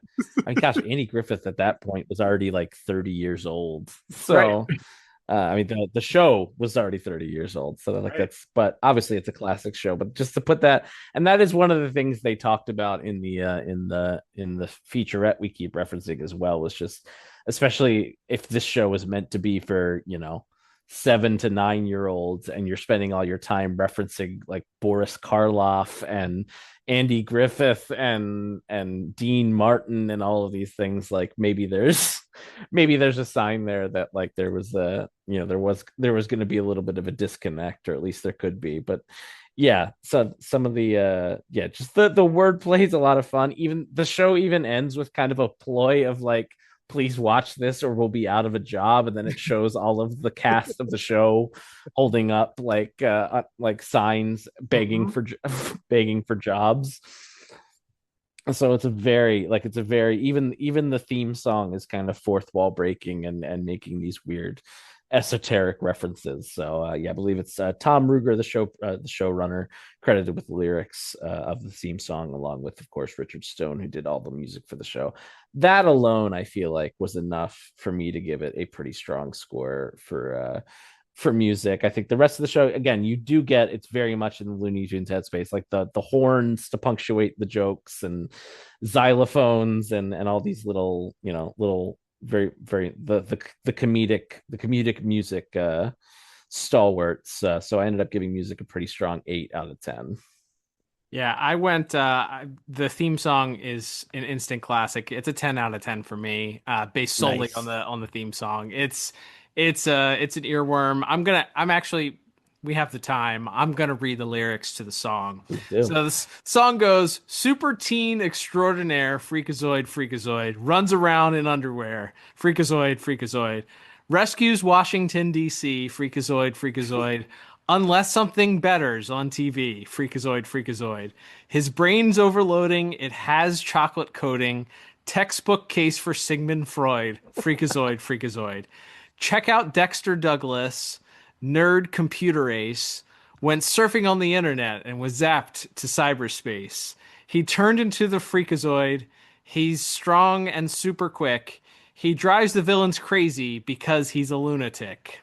gosh, Andy Griffith at that point was already like 30 years old. So right. The show was already 30 years old. So like, right. But obviously it's a classic show, but just to put that, and that is one of the things they talked about in the featurette we keep referencing as well, was just, especially if this show was meant to be for, 7 to 9 year olds, and you're spending all your time referencing like Boris Karloff and Andy Griffith and Dean Martin and all of these things, like maybe there's a sign there that like there was going to be a little bit of a disconnect, or at least there could be. But yeah, so some of the just the wordplay is a lot of fun. Even the show even ends with kind of a ploy of like, please watch this or we'll be out of a job, and then it shows all of the cast of the show holding up like signs begging for jobs. So it's a very even the theme song is kind of fourth wall breaking and making these weird esoteric references. So I believe it's Tom Ruger, the showrunner, credited with the lyrics of the theme song, along with, of course, Richard Stone, who did all the music for the show. That alone, I feel like, was enough for me to give it a pretty strong score for music. I think the rest of the show, again, you do get, it's very much in the Looney Tunes headspace, like the horns to punctuate the jokes, and xylophones and all these little very very the comedic music stalwarts. So I ended up giving music a pretty strong 8 out of 10. Yeah, I went the theme song is an instant classic. It's a 10 out of 10 for me, based solely on the theme song. It's an earworm. We have the time. I'm going to read the lyrics to the song. So this song goes: super teen extraordinaire, Freakazoid, Freakazoid, runs around in underwear, Freakazoid, Freakazoid, rescues Washington, D.C., Freakazoid, Freakazoid, unless something better's on TV, Freakazoid, Freakazoid. His brain's overloading, it has chocolate coating, textbook case for Sigmund Freud, Freakazoid, Freakazoid. Check out Dexter Douglas, nerd computer ace, went surfing on the internet and was zapped to cyberspace. He turned into the Freakazoid. He's strong and super quick. He drives the villains crazy because he's a lunatic.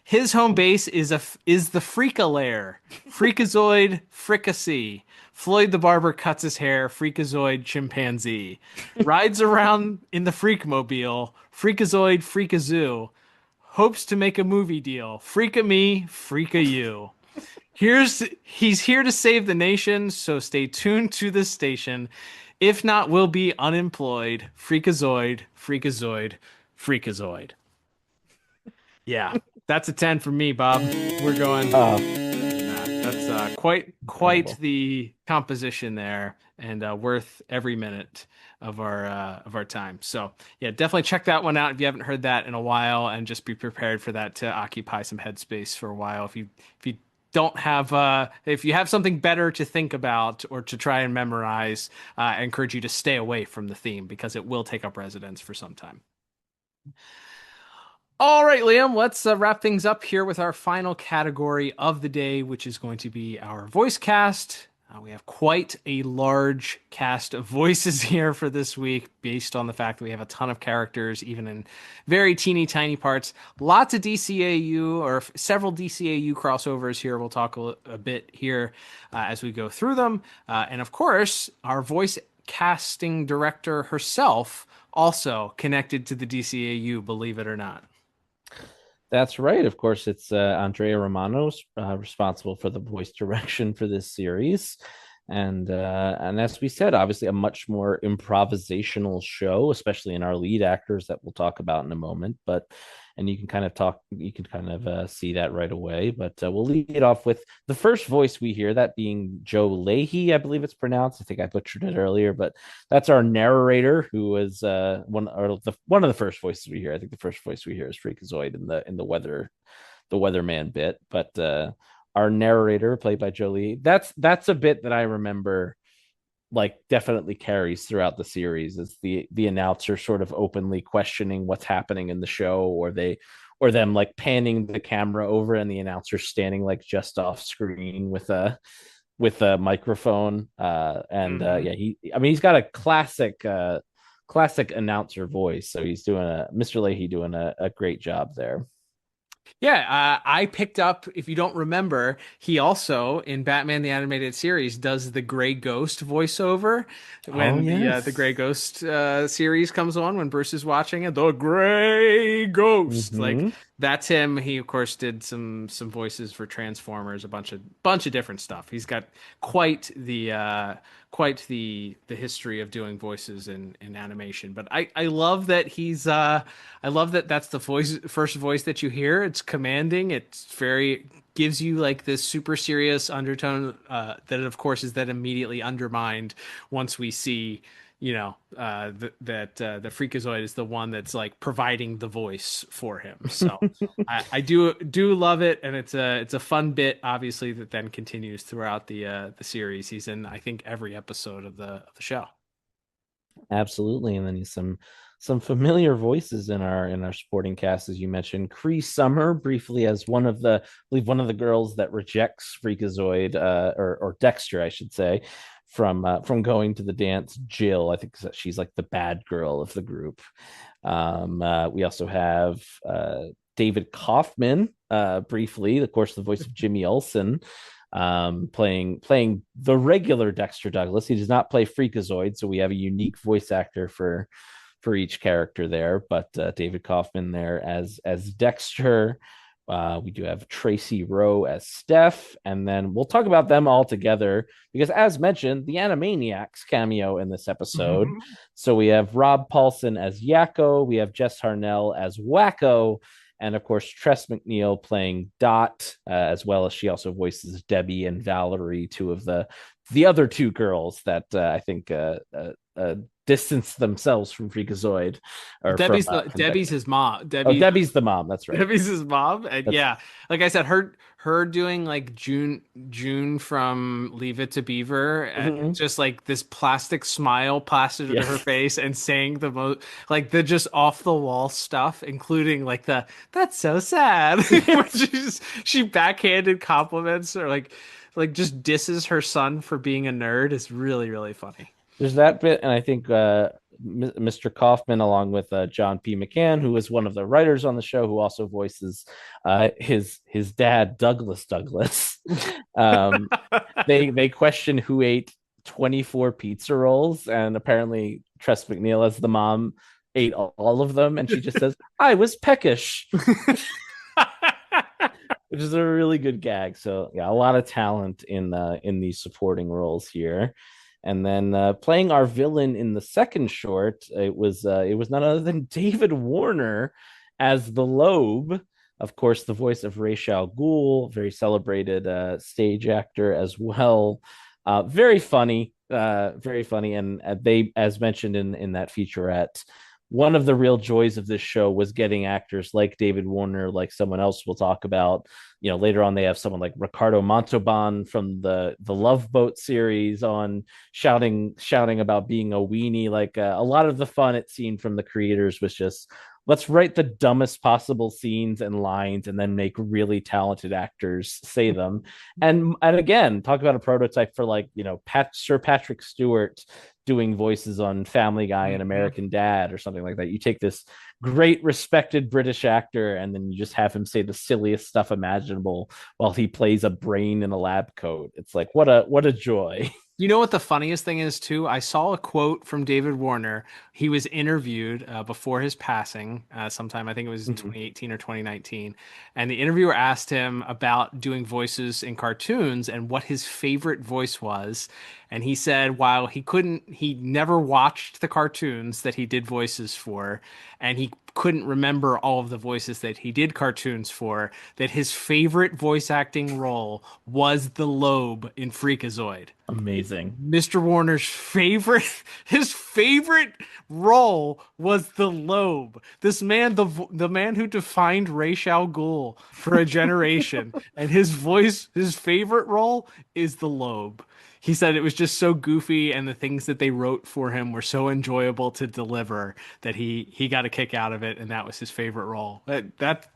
His home base is the Freaka Lair. Freakazoid Fricassee. Floyd the barber cuts his hair. Freakazoid chimpanzee. Rides around in the Freakmobile. Freakazoid Freakazoo. Hopes to make a movie deal. Freaka me, freaka you. He's here to save the nation, so stay tuned to this station. If not, we'll be unemployed. Freakazoid, Freakazoid, Freakazoid. Yeah, that's a 10 for me, Bob. We're going. That's quite the composition there, and worth every minute of our time. So yeah, definitely check that one out if you haven't heard that in a while, and just be prepared for that to occupy some headspace for a while. If you don't have if you have something better to think about or to try and memorize, I encourage you to stay away from the theme because it will take up residence for some time. All right, Liam, let's wrap things up here with our final category of the day, which is going to be our voice cast. We have quite a large cast of voices here for this week, based on the fact that we have a ton of characters, even in very teeny tiny parts. Lots of DCAU or several DCAU crossovers here. We'll talk a bit here as we go through them. And of course, our voice casting director herself also connected to the DCAU, believe it or not. That's right. Of course, it's Andrea Romano's responsible for the voice direction for this series. And as we said, obviously a much more improvisational show, especially in our lead actors that we'll talk about in a moment. And you can kind of see that right away. But we'll lead it off with the first voice we hear, that being Joe Leahy, I believe it's pronounced. I think I butchered it earlier, but that's our narrator, who is one of the first voices we hear. I think the first voice we hear is Freakazoid in the weatherman bit. But our narrator, played by Joe Leahy, that's a bit that I remember, like, definitely carries throughout the series. Is the announcer sort of openly questioning what's happening in the show, or them like panning the camera over and the announcer standing like just off screen with a microphone. He's got a classic announcer voice, so Mr. Leahy doing a great job there. Yeah, I picked up, if you don't remember, he also, in Batman the Animated Series, does the Grey Ghost voiceover when the Grey Ghost series comes on, when Bruce is watching it. The Grey Ghost. Like, that's him. He, of course, did some voices for Transformers, a bunch of different stuff. He's got quite the history of doing voices in animation. But I love that that's the first voice that you hear. It's commanding. It's gives you like this super serious undertone that, of course, is then immediately undermined once we see, that the Freakazoid is the one that's like providing the voice for him. So I do love it, and it's a fun bit, obviously, that then continues throughout the series. He's in, I think, every episode of the show. Absolutely, and then he's some familiar voices in our supporting cast, as you mentioned. Cree Summer, briefly, as one of the girls that rejects Freakazoid, or Dexter, I should say, from going to the dance. Jill, I think she's like the bad girl of the group. We also have David Kaufman, briefly, of course, the voice of Jimmy Olsen, playing the regular Dexter Douglas. He does not play Freakazoid, so we have a unique voice actor for each character there. But David Kaufman there as Dexter. We do have Tracy Rowe as Steph, and then we'll talk about them all together because, as mentioned, the Animaniacs cameo in this episode. So we have Rob Paulson as Yakko, we have Jess Harnell as Wacko, and of course Tress MacNeille playing Dot, as well as she also voices Debbie and Valerie, two of the other two girls that I think distance themselves from Freakazoid. Or Debbie's his mom. Debbie's the mom. That's right. Debbie's his mom, and yeah, like I said, her doing like June from Leave It to Beaver, and just like this plastic smile plastered to her face, and saying the most like the just off the wall stuff, including like that's so sad, which she backhanded compliments or like just disses her son for being a nerd. Is really, really funny. There's that bit, and I think Mr. Kaufman, along with John P. McCann, who is one of the writers on the show, who also voices his dad, Douglas Douglas. They question who ate 24 pizza rolls, and apparently Tress MacNeille, as the mom, ate all of them, and she just says, "I was peckish." Which is a really good gag. So yeah, a lot of talent in these supporting roles here. And then playing our villain in the second short, it was none other than David Warner as the Loeb. Of course, the voice of Ra's al Ghul, very celebrated stage actor as well. Very funny, and they, as mentioned in that featurette, one of the real joys of this show was getting actors like David Warner, like someone else we'll talk about. Later on they have someone like Ricardo Montalban from the Love Boat series on shouting about being a weenie. Like a lot of the fun it seemed from the creators was just, let's write the dumbest possible scenes and lines and then make really talented actors say them. And again, talk about a prototype for Sir Patrick Stewart doing voices on Family Guy and American Dad or something like that. You take this great respected British actor and then you just have him say the silliest stuff imaginable while he plays a brain in a lab coat. It's like, what a joy. You know what the funniest thing is too? I saw a quote from David Warner. He was interviewed before his passing sometime, I think it was in 2018 or 2019. And the interviewer asked him about doing voices in cartoons and what his favorite voice was. And he said, while he never watched the cartoons that he did voices for, and he couldn't remember all of the voices that he did cartoons for, that his favorite voice acting role was the Loeb in Freakazoid. Amazing. Mr. Warner's his favorite role was the Loeb. This man, the man who defined Ra's al Ghul for a generation, and his favorite role is the Loeb. He said it was just so goofy, and the things that they wrote for him were so enjoyable to deliver that he got a kick out of it, and that was his favorite role. That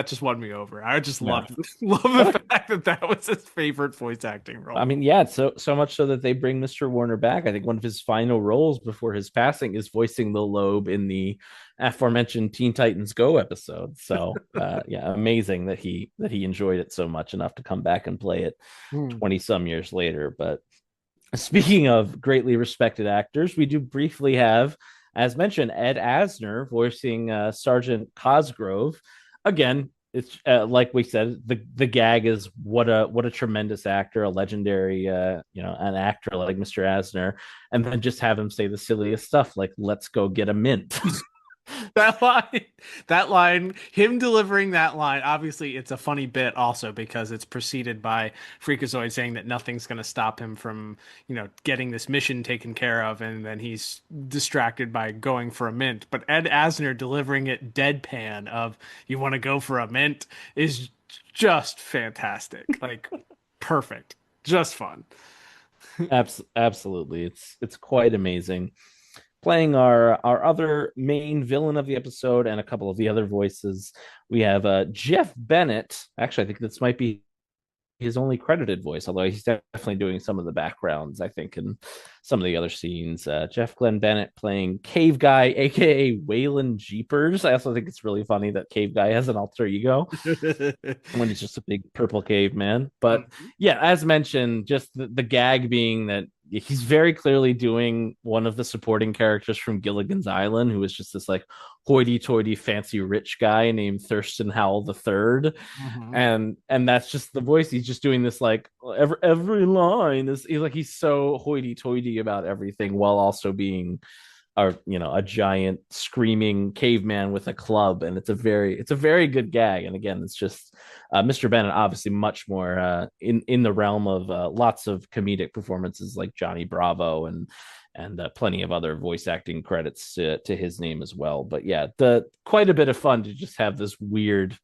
just won me over. I just love the fact that was his favorite voice acting role. I mean, yeah, so much so that they bring Mr. Warner back. I think one of his final roles before his passing is voicing the Loeb in the aforementioned Teen Titans Go episode. So yeah, amazing that he enjoyed it so much enough to come back and play it 20 some years later. But speaking of greatly respected actors, we do briefly have, as mentioned, Ed Asner voicing Sergeant Cosgrove. Again, it's like we said, the gag is what a tremendous actor, a legendary an actor like Mr. Asner, and then just have him say the silliest stuff like "Let's go get a mint." That line, him delivering that line, obviously it's a funny bit also because it's preceded by Freakazoid saying that nothing's going to stop him from, getting this mission taken care of, and then he's distracted by going for a mint. But Ed Asner delivering it deadpan of, "You want to go for a mint," is just fantastic. Like, perfect. Just fun. Absolutely. It's quite amazing. Playing our other main villain of the episode and a couple of the other voices, we have Jeff Bennett. Actually, I think this might be his only credited voice, although he's definitely doing some of the backgrounds, I think, in some of the other scenes. Jeff Glenn Bennett playing Cave Guy, aka Waylon Jeepers. I also think it's really funny that Cave Guy has an alter ego when he's just a big purple caveman. But yeah, as mentioned, just the gag being that he's very clearly doing one of the supporting characters from Gilligan's Island, who is just this like hoity-toity fancy rich guy named Thurston Howell III. And that's just the voice. He's just doing this like every line is he's so hoity-toity about everything while also being a giant screaming caveman with a club. And it's a very good gag. And again, it's just Mr. Bennett obviously much more in the realm of lots of comedic performances like Johnny Bravo and plenty of other voice acting credits to his name as well. But yeah, quite a bit of fun to just have this weird,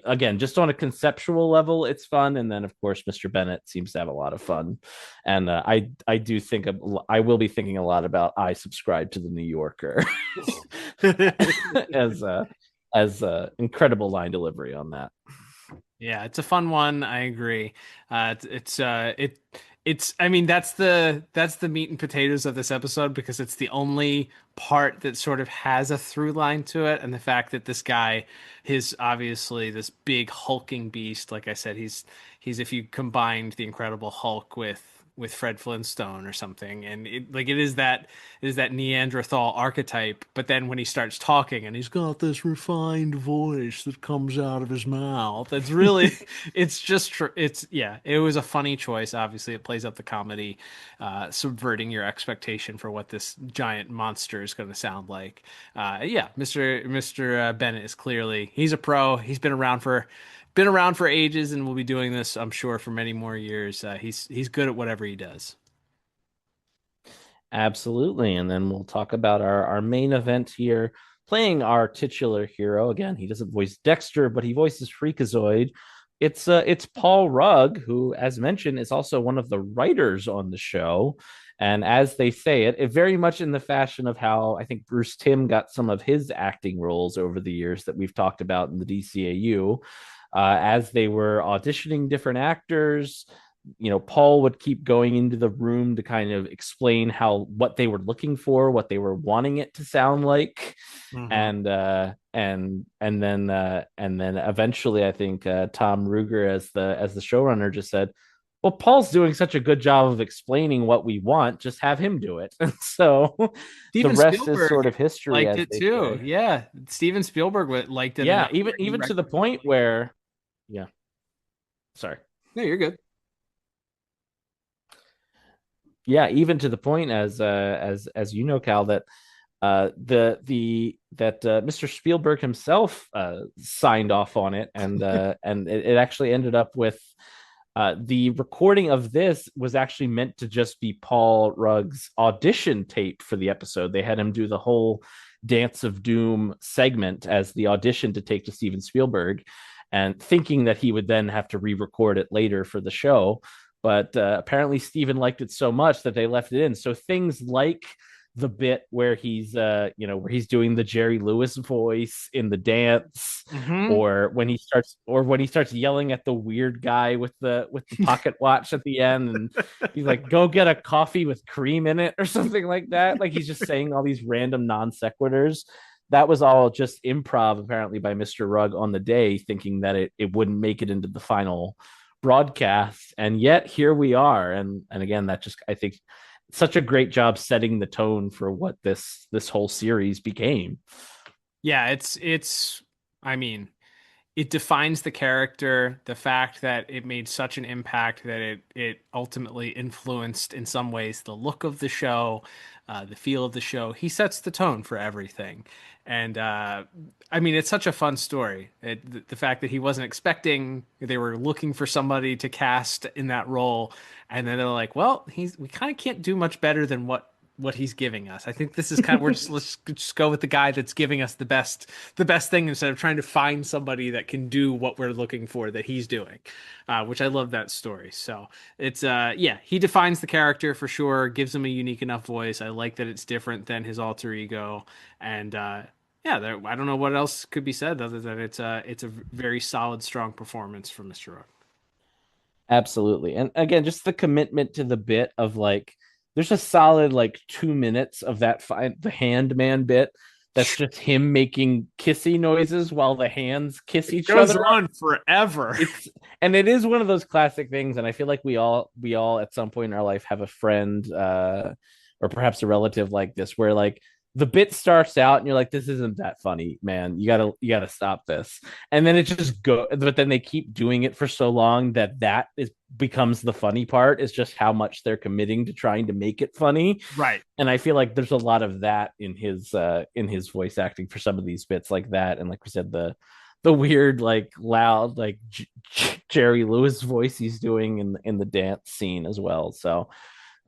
again, just on a conceptual level, it's fun. And then of course, Mr. Bennett seems to have a lot of fun. And I do think I will be thinking a lot about I subscribe to the New Yorker as incredible line delivery on that. Yeah, it's a fun one. I agree. I mean, that's the meat and potatoes of this episode, because it's the only part that sort of has a through line to it. And the fact that this guy is obviously this big hulking beast. Like I said, he's if you combined the Incredible Hulk with Fred Flintstone or something, and it is that Neanderthal archetype. But then when he starts talking and he's got this refined voice that comes out of his mouth, it's really it's just it was a funny choice. Obviously, it plays up the comedy, subverting your expectation for what this giant monster is going to sound like. Mr. Bennett is clearly, he's a pro. He's been around for ages, and will be doing this, I'm sure, for many more years. He's good at whatever he does. Absolutely. And then we'll talk about our main event here, playing our titular hero. Again, he doesn't voice Dexter, but he voices Freakazoid. It's Paul Rugg, who, as mentioned, is also one of the writers on the show. And as they say it very much in the fashion of how I think Bruce Timm got some of his acting roles over the years that we've talked about in the DCAU. As they were auditioning different actors, Paul would keep going into the room to kind of explain what they were looking for, what they were wanting it to sound like. Mm-hmm. And then eventually I think Tom Ruger as the showrunner just said, well, Paul's doing such a good job of explaining what we want, just have him do it. And so Steven the rest Spielberg is sort of history. Liked it too. Say. Yeah. Steven Spielberg liked it. Yeah. Even to the point where, yeah. Sorry. No, you're good. Yeah, even to the point as you know, Cal, that Mr. Spielberg himself signed off on it, and and it actually ended up with the recording of this was actually meant to just be Paul Rugg's audition tape for the episode. They had him do the whole Dance of Doom segment as the audition to take to Steven Spielberg, and thinking that he would then have to re-record it later for the show. But apparently Steven liked it so much that they left it in. So things like the bit where he's doing the Jerry Lewis voice in the dance, mm-hmm. or when he starts yelling at the weird guy with the pocket watch at the end, and he's like, go get a coffee with cream in it or something like that. Like he's just saying all these random non sequiturs. That was all just improv, apparently, by Mr. Rugg on the day, thinking that it wouldn't make it into the final broadcast. And yet here we are. And again, that just, I think, such a great job setting the tone for what this whole series became. Yeah, I mean, it defines the character, the fact that it made such an impact that it ultimately influenced in some ways the look of the show, the feel of the show. He sets the tone for everything. And I mean, it's such a fun story. The fact that he wasn't expecting, they were looking for somebody to cast in that role, and then they're like, well, we kind of can't do much better than what he's giving us. I think this is kind of, let's just go with the guy that's giving us the best thing, instead of trying to find somebody that can do what we're looking for that he's doing, which I love that story. So it's, he defines the character for sure, gives him a unique enough voice. I like that it's different than his alter ego. And, I don't know what else could be said other than it's a very solid, strong performance from Mr. Rugg. Absolutely. And again, just the commitment to the bit of like, there's a solid 2 minutes of that the hand man bit that's just him making kissy noises while the hands kiss each other. It goes on forever. And it is one of those classic things, and I feel like we all at some point in our life have a friend or perhaps a relative like this, where like the bit starts out and you're like, this isn't that funny, man. You gotta stop this. And then it just but then they keep doing it for so long that becomes the funny part, is just how much they're committing to trying to make it funny. Right. And I feel like there's a lot of that in his voice acting for some of these bits like that. And like we said, the weird, loud, Jerry Lewis voice he's doing in the dance scene as well. So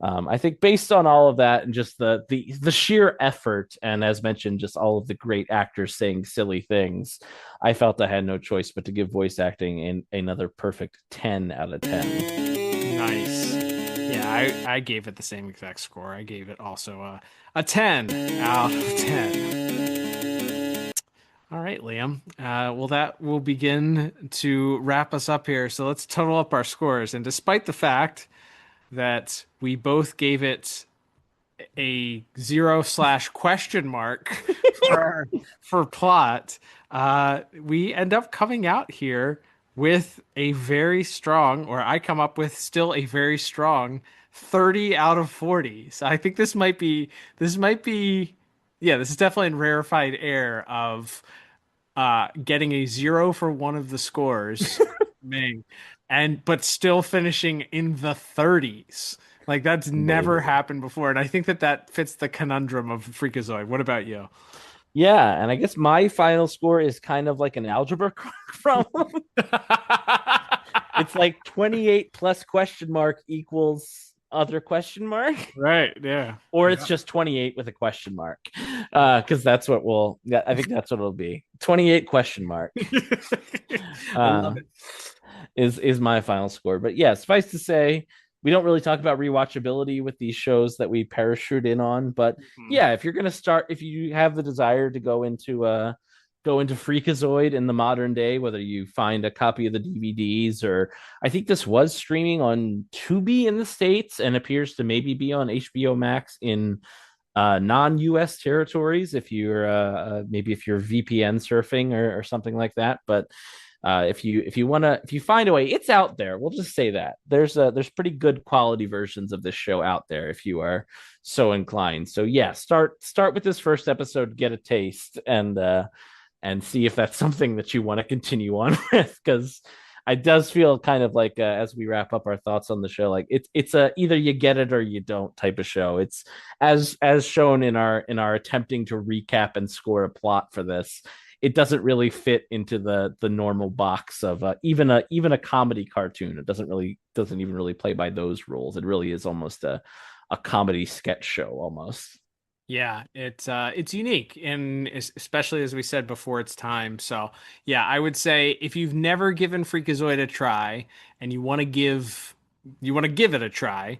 I think based on all of that and just the sheer effort, and as mentioned, just all of the great actors saying silly things, I felt I had no choice but to give voice acting another perfect 10 out of 10. Nice. Yeah, I gave it the same exact score. I gave it also a 10 out of 10. All right, Liam. Well, that will begin to wrap us up here. So let's total up our scores. And despite the fact that we both gave it a 0/question mark for plot, we end up coming out here with a very strong, or I come up with still a very strong 30 out of 40. So I think this might be, yeah, this is definitely in rarefied air of getting a 0 for one of the scores, Ming, and but still finishing in the 30s. Like that's never happened before, and I think that fits the conundrum of Freakazoid. What about you? Yeah, and I guess my final score is kind of like an algebra problem. It's like 28 plus question mark equals other question mark. Right, yeah. Or it's just 28 with a question mark. Because that's what I think that's what it'll be. 28 question mark. I love it. Is my final score. But yeah, suffice to say, we don't really talk about rewatchability with these shows that we parachute in on. But yeah, if you have the desire to go into Freakazoid in the modern day, whether you find a copy of the DVDs, or I think this was streaming on Tubi in the States and appears to maybe be on HBO Max in non-US territories if you're maybe if you're VPN surfing or something like that. But if you find a way, it's out there. We'll just say that there's pretty good quality versions of this show out there if you are so inclined. So yeah, start with this first episode, get a taste, and see if that's something that you want to continue on with, because it does feel kind of like as we wrap up our thoughts on the show, like it's a either you get it or you don't type of show. It's as shown in our attempting to recap and score a plot for this. It doesn't really fit into the normal box of even a comedy cartoon. It doesn't even really play by those rules. It really is almost a comedy sketch show almost. Yeah, it's unique, and especially as we said before its time. So yeah, I would say if you've never given Freakazoid a try and you want to give it a try,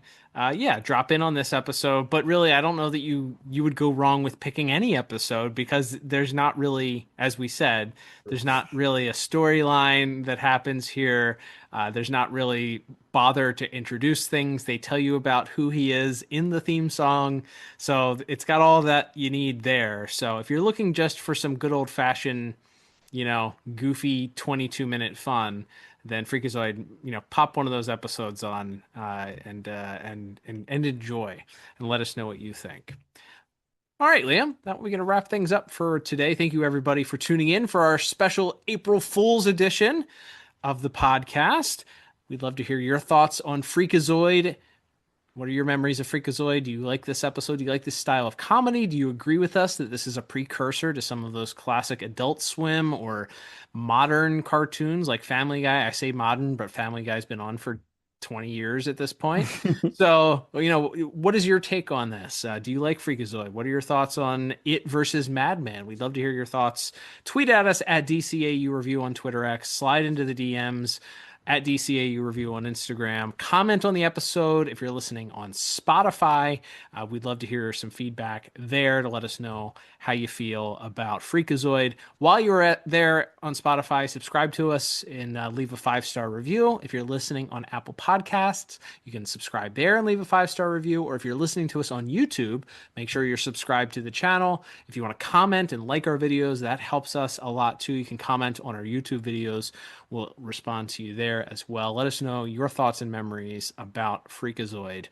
yeah, drop in on this episode. But really, I don't know that you would go wrong with picking any episode, because there's not really, as we said, there's not really a storyline that happens here. There's not really bother to introduce things. They tell you about who he is in the theme song. So it's got all that you need there. So if you're looking just for some good old fashioned, goofy 22-minute fun, then Freakazoid, pop one of those episodes on and enjoy, and let us know what you think. All right, Liam, we're going to wrap things up for today. Thank you, everybody, for tuning in for our special April Fool's edition of the podcast. We'd love to hear your thoughts on Freakazoid. What are your memories of Freakazoid? Do you like this episode? Do you like this style of comedy? Do you agree with us that this is a precursor to some of those classic Adult Swim or modern cartoons like Family Guy? I say modern, but Family Guy's been on for 20 years at this point. So, what is your take on this? Do you like Freakazoid? What are your thoughts on it versus Madman? We'd love to hear your thoughts. Tweet at us at DCAU Review on Twitter X. Slide into the DMs at DCAU Review on Instagram. Comment on the episode if you're listening on Spotify. We'd love to hear some feedback there to let us know how you feel about Freakazoid. While you're there on Spotify, subscribe to us and leave a 5-star review. If you're listening on Apple Podcasts, you can subscribe there and leave a 5-star review. Or if you're listening to us on YouTube, make sure you're subscribed to the channel. If you want to comment and like our videos, that helps us a lot too. You can comment on our YouTube videos. We'll respond to you there as well. Let us know your thoughts and memories about Freakazoid.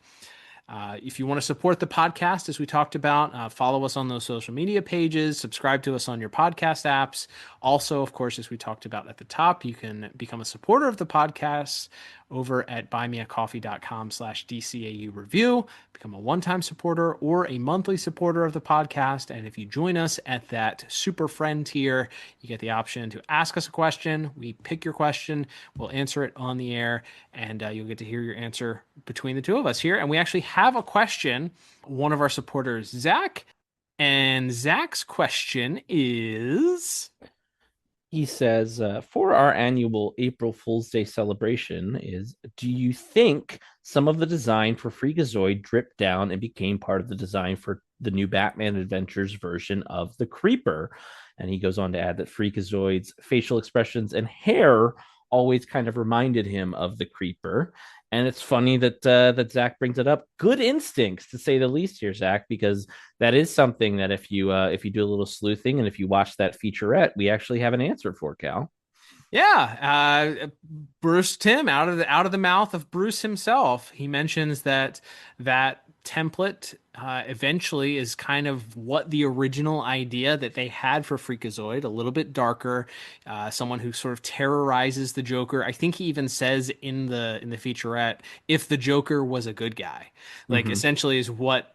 If you want to support the podcast, as we talked about, follow us on those social media pages, subscribe to us on your podcast apps. Also, of course, as we talked about at the top, you can become a supporter of the podcast over at buymeacoffee.com/DCAU review. Become a one-time supporter or a monthly supporter of the podcast. And if you join us at that super friend tier, you get the option to ask us a question. We pick your question, we'll answer it on the air, and you'll get to hear your answer between the two of us here. And we actually have a question. One of our supporters, Zach, and Zach's question is... He says, for our annual April Fool's Day celebration do you think some of the design for Freakazoid dripped down and became part of the design for the new Batman Adventures version of the Creeper? And he goes on to add that Freakazoid's facial expressions and hair always kind of reminded him of the Creeper. And it's funny that that Zach brings it up. Good instincts, to say the least, here, Zach, because that is something that if you do a little sleuthing and if you watch that featurette, we actually have an answer for, Cal. Yeah, Bruce Timm, out of the mouth of Bruce himself, he mentions that template eventually is kind of what the original idea that they had for Freakazoid, a little bit darker, someone who sort of terrorizes the Joker. I think he even says in the featurette, if the Joker was a good guy, like essentially is what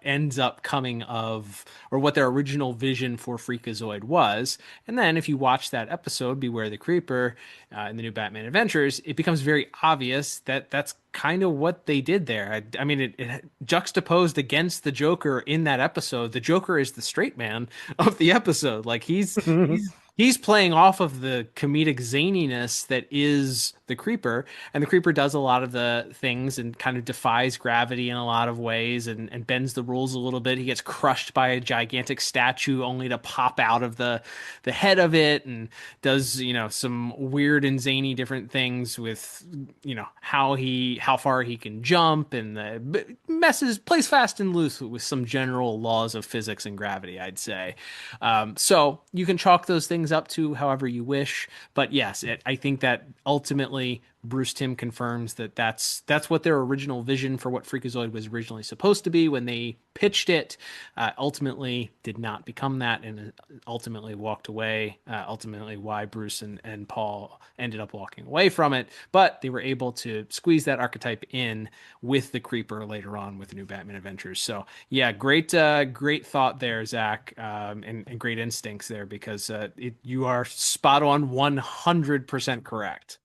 ends up coming of, or what their original vision for Freakazoid was. And then if you watch that episode, Beware the Creeper, in the new Batman Adventures, it becomes very obvious that that's kind of what they did there. I mean, it juxtaposed against the Joker in that episode. The Joker is the straight man of the episode. Like he's playing off of the comedic zaniness that is the Creeper, and the Creeper does a lot of the things and kind of defies gravity in a lot of ways and bends the rules a little bit. He gets crushed by a gigantic statue only to pop out of the head of it, and does, some weird and zany different things with, how far he can jump, and plays fast and loose with some general laws of physics and gravity, I'd say. So you can chalk those things up to however you wish, but yes, I think that ultimately Bruce Timm confirms that that's what their original vision for what Freakazoid was originally supposed to be when they pitched it. Ultimately did not become that, and ultimately walked away. Ultimately why Bruce and Paul ended up walking away from it, but they were able to squeeze that archetype in with the Creeper later on with New Batman Adventures. So yeah, great thought there, Zach, and great instincts there, because you are spot on, 100% correct.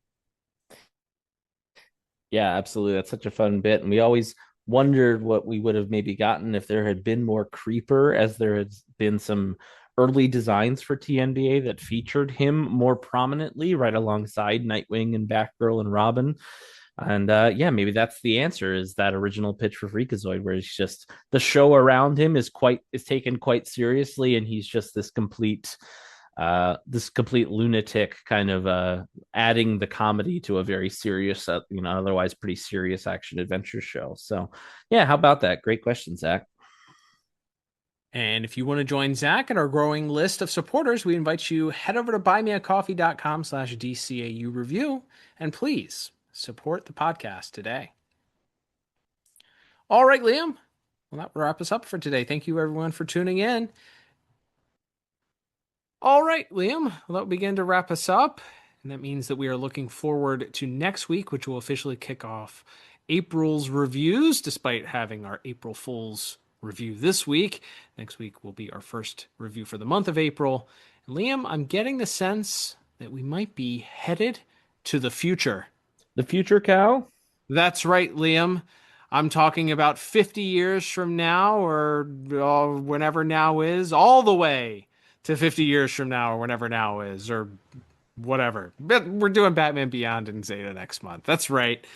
Yeah, absolutely. That's such a fun bit. And we always wondered what we would have maybe gotten if there had been more Creeper, as there has been some early designs for TNBA that featured him more prominently right alongside Nightwing and Batgirl and Robin. And yeah, maybe that's the answer, is that original pitch for Freakazoid, where it's just the show around him is taken quite seriously, and he's just this complete lunatic, kind of adding the comedy to a very serious, otherwise pretty serious action adventure show. So yeah, how about that? Great question, Zach. And if you want to join Zach and our growing list of supporters, we invite you head over to buymeacoffee.com/DCAU review, and please support the podcast today. All right, Liam. Well, that will wrap us up for today. Thank you everyone for tuning in. All right, Liam, well, that will begin to wrap us up. And that means that we are looking forward to next week, which will officially kick off April's reviews, despite having our April Fool's review this week. Next week will be our first review for the month of April. And Liam, I'm getting the sense that we might be headed to the future. The future, Cal? That's right, Liam. I'm talking about 50 years from now, or whenever now is, all the way to 50 years from now, or whenever now is, or whatever. But we're doing Batman Beyond and Zeta next month. That's right.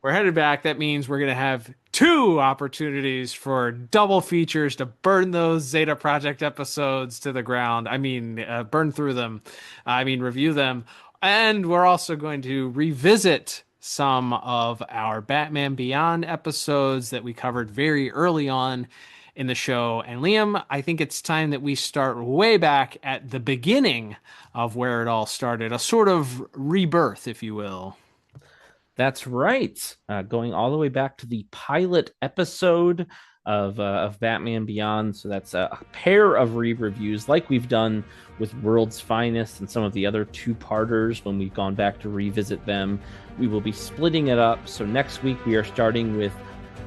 We're headed back. That means we're going to have 2 opportunities for double features to burn those Zeta Project episodes to the ground. I mean, burn through them. I mean, review them. And we're also going to revisit some of our Batman Beyond episodes that we covered very early on in the show. And Liam, I think it's time that we start way back at the beginning of where it all started, a sort of rebirth, if you will. That's right. Going all the way back to the pilot episode of Batman Beyond. So that's a pair of re-reviews like we've done with World's Finest and some of the other 2-parters when we've gone back to revisit them. We will be splitting it up. So next week we are starting with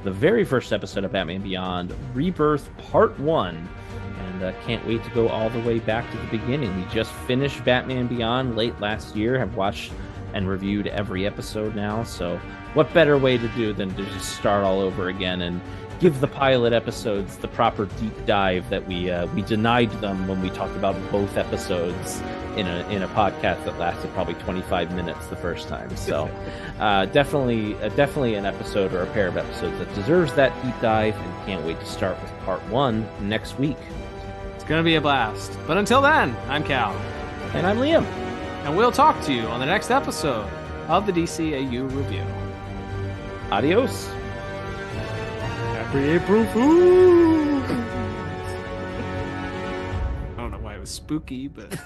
the very first episode of Batman Beyond, Rebirth Part 1. And can't wait to go all the way back to the beginning. We just finished Batman Beyond late last year, have watched and reviewed every episode now. So what better way to do than to just start all over again and give the pilot episodes the proper deep dive that we denied them when we talked about both episodes in a podcast that lasted probably 25 minutes the first time. So definitely an episode or a pair of episodes that deserves that deep dive, and can't wait to start with Part 1 next week. It's going to be a blast. But until then, I'm Cal. And I'm Liam. And we'll talk to you on the next episode of the DCAU Review. Adios. Happy April Fool. I don't know why it was spooky, but